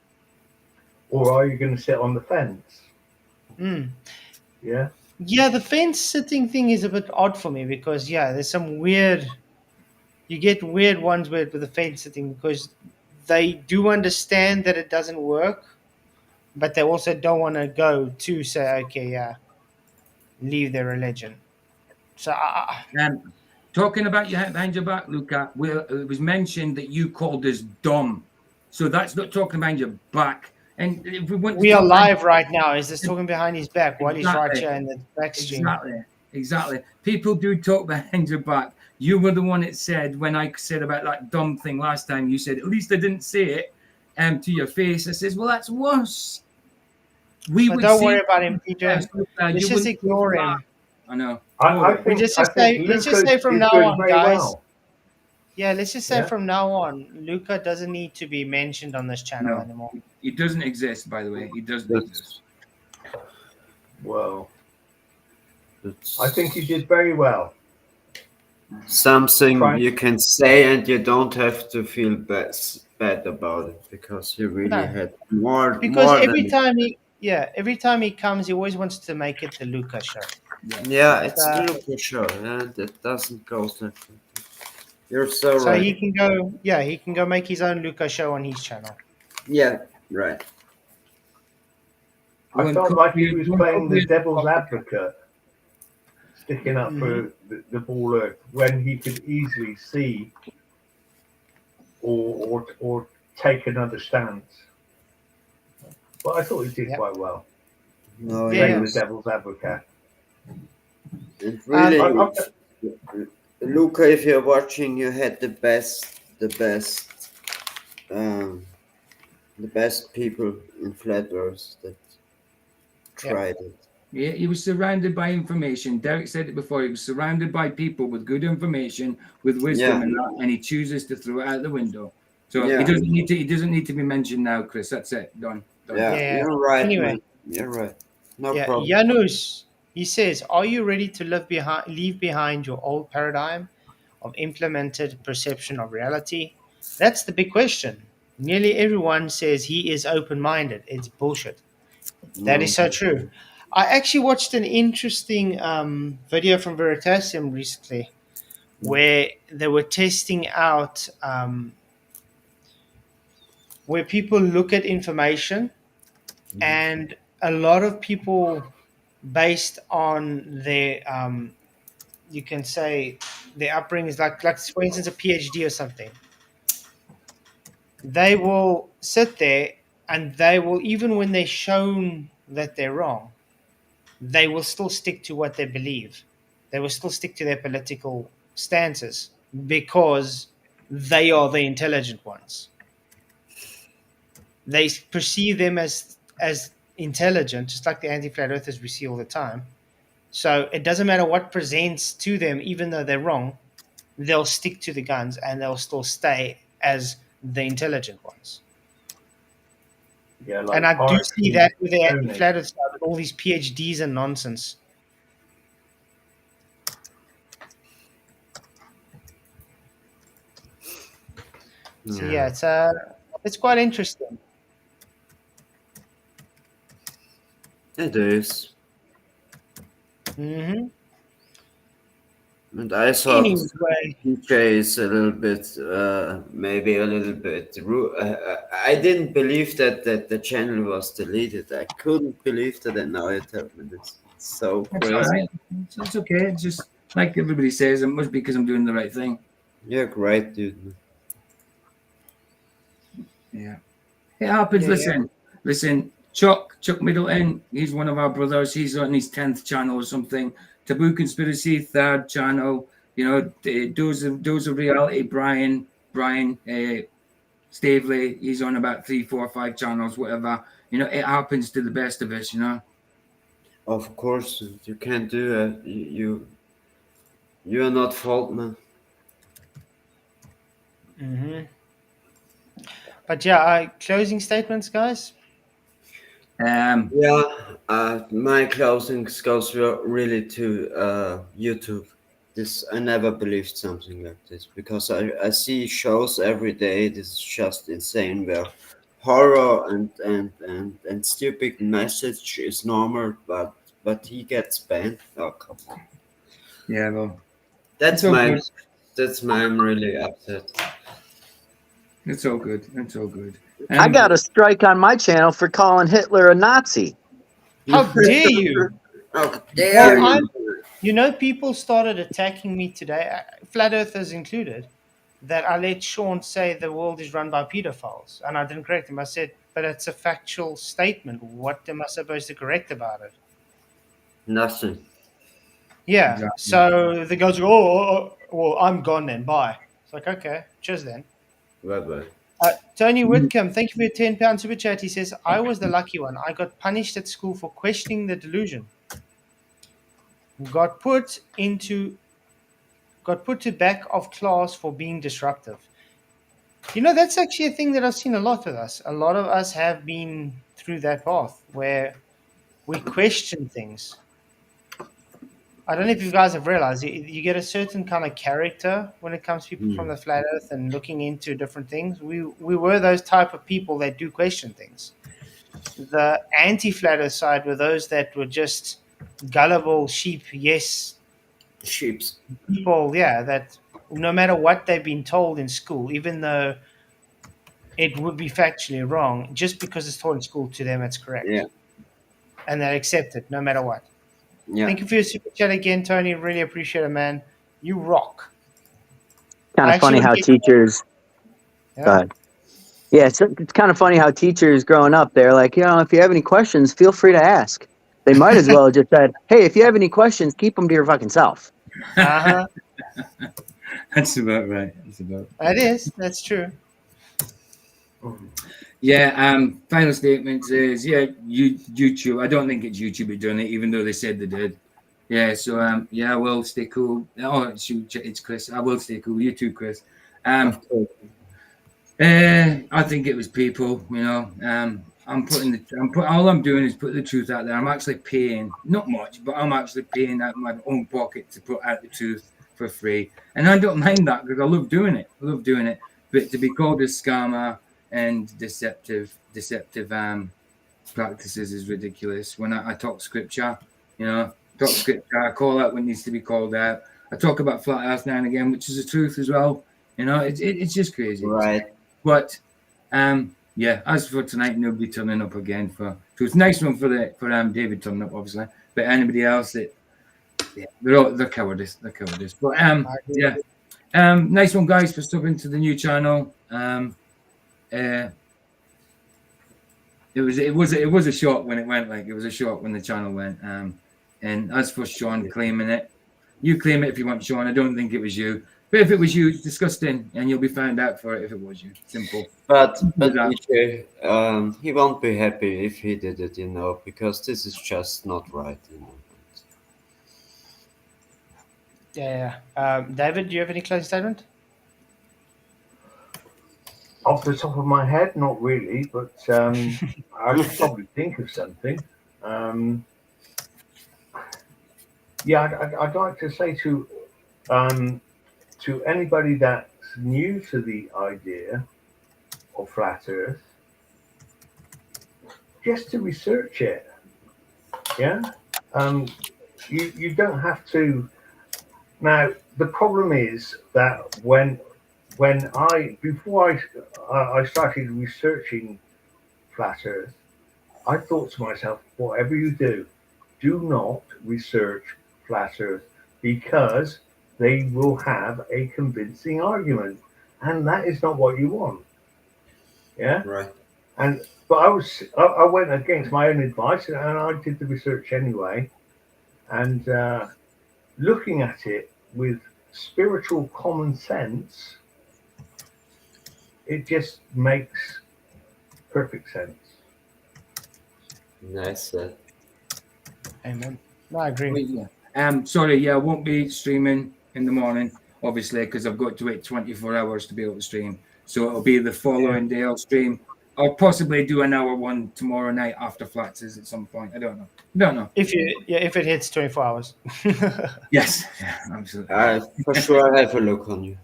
Or are you going to sit on the fence? Yeah. Yeah, the fence sitting thing is a bit odd for me because, there's some weird... You get weird ones with the fence sitting because they do understand that it doesn't work, but they also don't want to go to say, okay, leave their religion. So, talking about you behind your back, Luca, it was mentioned that you called us dumb. So that's not talking behind your back. And if we want We to are talk live right now. Is this talking behind his back while he's right Exactly. here in the back stream? Exactly. People do talk behind your back. You were the one that said, when I said about that dumb thing last time, you said, at least I didn't say it to your face. I says, well, that's worse. But don't worry about him, PJ. Let's just wouldn't ignore him. I know. I think Let's just Luca say from is now doing on, very guys. well. Yeah, let's just say Yeah. from now on, Luca doesn't need to be mentioned on this channel anymore. He doesn't exist, by the way. He doesn't exist. Well, I think you did very well. Something Trying- you can say, and you don't have to feel bad about it, because you really No. had more. Because more every than, every time he comes, he always wants to make it the Luca show. yeah, it's the Luca show. Yeah, that doesn't go that. You're so So right. he can go, he can go make his own Luca show on his channel. Yeah, right. I felt like he was playing the devil's advocate, sticking up for the ball earth when he could easily see or take another stance. But I thought he did quite well. No, Playing the devil's advocate. It really, Luca, if you're watching, you had the best people in Flat Earth that tried it. Yeah, he was surrounded by information. Derek said it before. He was surrounded by people with good information, with wisdom, and he chooses to throw it out the window. So he doesn't need to. He doesn't need to be mentioned now, Chris. That's it. Done. Yeah, you're right. Anyway, man. You're right. No problem. Janus, he says, "Are you ready to leave behind your old paradigm of implemented perception of reality?" That's the big question. Nearly everyone says he is open-minded. It's bullshit. That is so true. I actually watched an interesting video from Veritasium recently where they were testing out where people look at information and a lot of people, based on their, you can say, their upbringings, like for instance, a PhD or something, they will sit there and they will, even when they're shown that they're wrong, they will still stick to what they believe. They will still stick to their political stances because they are the intelligent ones. They perceive them as intelligent, just like the anti-flat earthers we see all the time. So it doesn't matter what presents to them, even though they're wrong, they'll stick to the guns and they'll still stay as the intelligent ones. Yeah, like and I do see that with the Tony. flat earth stuff, with all these PhDs and nonsense. So yeah, it's quite interesting. It is. Mm-hmm. And I thought Anyway. PJ is a little bit, maybe a little bit rude. I didn't believe that the channel was deleted. I couldn't believe that, and now it happened. It's so That's crazy. all right. It's okay. It's just like everybody says, it must be because I'm doing the right thing. You're great, dude. Yeah. It happens. Listen. Chuck Middleton, he's one of our brothers. He's on his 10th channel or something. Taboo Conspiracy, 3rd channel. You know, Dose of Reality, Brian Stavely, he's on about 3, 4, 5 channels, whatever. You know, it happens to the best of us, you know. Of course, you can't do it. You are not fault, man. Mm-hmm. But yeah, closing statements, guys. My closing goes really to YouTube. I never believed something like this because I see shows every day. This is just insane. Where horror and stupid message is normal, but he gets banned. Oh, come on. Yeah, well, that's my. I'm really upset. It's all good. It's all good. I got a strike on my channel for calling Hitler a Nazi. How dare you? How dare you? You know, people started attacking me today, flat earthers included, that I let Sean say the world is run by pedophiles, and I didn't correct him. I said, but it's a factual statement. What am I supposed to correct about it? Nothing. Yeah. Exactly. So the guys go, oh, well, I'm gone then. Bye. It's like, okay, cheers then. Bye-bye. Tony Whitcomb, thank you for your £10 super chat. He says, I was the lucky one. I got punished at school for questioning the delusion. Got put to back of class for being disruptive. You know, that's actually a thing that I've seen a lot with us. A lot of us have been through that path where we question things. I don't know if you guys have realized, you get a certain kind of character when it comes to people from the flat earth and looking into different things. We were those type of people that do question things. The anti-flat earth side were those that were just gullible sheep, sheeps people, yeah, that no matter what they've been told in school, even though it would be factually wrong, just because it's taught in school, to them it's correct. Yeah. And they accept it no matter what. Yeah. Thank you for your super chat again, Tony. Really appreciate it, man. You rock. Kind I of funny actually how would get- teachers. Yeah. Go ahead. Yeah, it's kind of funny how teachers growing up, they're like, if you have any questions, feel free to ask. They might as well have just said, hey, if you have any questions, keep them to your fucking self. Uh-huh. That's about right. That's about. That is. That's true. Yeah. Final statement is YouTube. I don't think it's YouTube done it, even though they said they did. Yeah. So yeah, I will stay cool. Oh, it's Chris. I will stay cool. You too, Chris. I think it was people. You know. All I'm doing is put the truth out there. I'm actually paying, not much, but I'm actually paying out of my own pocket to put out the truth for free. And I don't mind that because I love doing it. But to be called a scammer and deceptive practices is ridiculous. When I talk scripture, I call out what needs to be called out. I talk about flat earth now and again, which is the truth as well. It's just crazy. Right. But yeah, as for tonight, nobody turning up again for truth. Nice one for David turning up, obviously. But anybody else they're cowardice. They're cowardice. But yeah. Nice one, guys, for stopping to the new channel. It was a shock when it went. Like, it was a shock when the channel went. And as for Sean claiming it, you claim it if you want, Sean. I don't think it was you. But if it was you, it's disgusting, and you'll be found out for it if it was you. Simple. But PJ, he won't be happy if he did it, because this is just not right, Yeah. David, do you have any closing statement? Off the top of my head, not really, but I should probably think of something. Yeah, I'd like to say to anybody that's new to the idea of flat Earth, just to research it. Yeah, you don't have to. Now the problem is that before I started researching flat Earth, I thought to myself, whatever you do not research flat Earth, because they will have a convincing argument, and that is not what you want. Yeah, right. But I went against my own advice, and I did the research anyway. And looking at it with spiritual common sense, it just makes perfect sense. Nice. Amen. No, I agree. Sorry, I won't be streaming in the morning, obviously, because I've got to wait 24 hours to be able to stream. So it'll be the following day I'll stream. I'll possibly do an hour one tomorrow night after Flats is at some point. I don't know. If it hits 24 hours. Yes, yeah, absolutely. For sure, I'll have a look on you.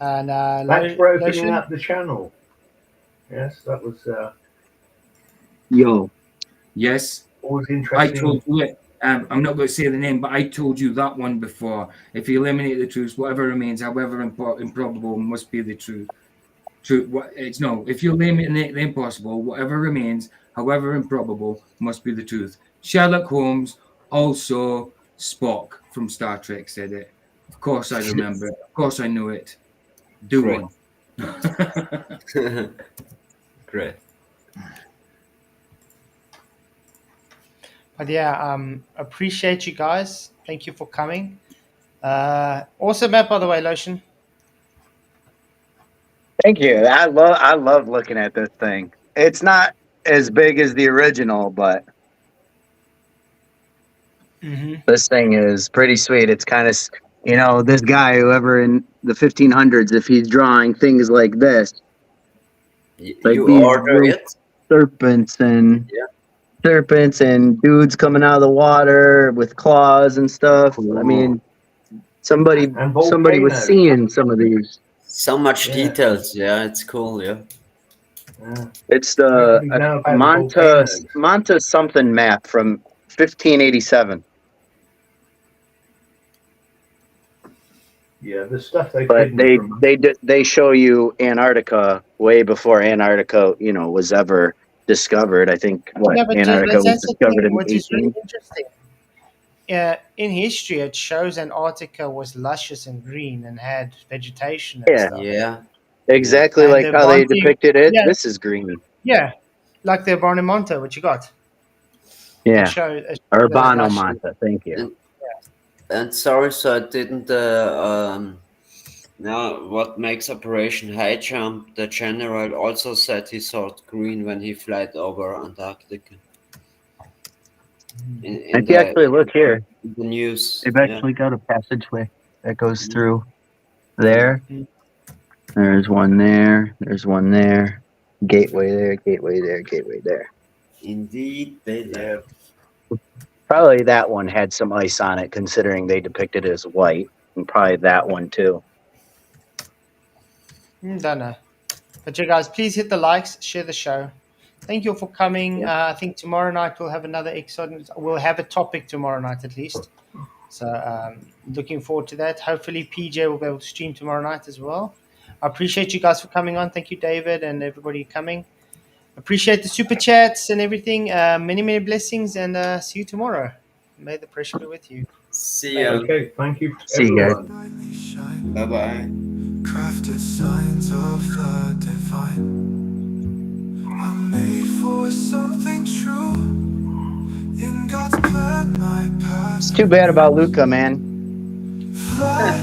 And thanks for opening up the channel. Yes, that was. Yo. Yes. Always interesting. I told you it. I'm not going to say the name, but I told you that one before. If you eliminate the truth, whatever remains, however improbable, must be the truth. If you eliminate the impossible, whatever remains, however improbable, must be the truth. Sherlock Holmes, also Spock from Star Trek, said it. Of course I remember it. Of course I knew it. Do Great. one. Great. But yeah, appreciate you guys. Thank you for coming. Awesome map, by the way, Lotion. Thank you. I love looking at this thing. It's not as big as the original, but this thing is pretty sweet. It's kind of, this guy, whoever in the 1500s, if he's drawing things like this, like You these order little it? serpents and dudes coming out of the water with claws and stuff. I mean, somebody was volcanoes. seeing some of these. So much details. Yeah, it's cool. Yeah. It's the Now about Manta something map from 1587. Yeah, the stuff But they show you Antarctica way before Antarctica, was ever discovered. I think Antarctica was discovered in which is really 18. interesting. In history, it shows Antarctica was luscious and green and had vegetation and stuff. Yeah. Exactly And like the how they Bonte- depicted it. yeah. This is green. Yeah, like the Barnemonte, what you got. Yeah. It Urbano shows Manta. Thank you. And sorry, so I didn't. Now, what makes Operation High Jump? The general also said he saw green when he fled over Antarctica. If you actually look here, the news, they've actually got a passageway that goes through there. There's one there. There's one there. Gateway there. Gateway there. Gateway there. Indeed, they have. Probably that one had some ice on it, considering they depicted it as white, and probably that one too. Don't know. But you guys, please hit the likes, share the show. Thank you for coming. I think tomorrow night we'll have another episode. We'll have a topic tomorrow night at least. So looking forward to that. Hopefully PJ will be able to stream tomorrow night as well. I appreciate you guys for coming on. Thank you, David, and everybody coming. Appreciate the super chats and everything. Many, many blessings, and see you tomorrow. May the pressure be with you. See ya. Okay, thank you. See you guys. Bye bye. Crafted signs of the divine. I'm made for something true. In God's plan, my past. It's too bad about Luca, man. Fly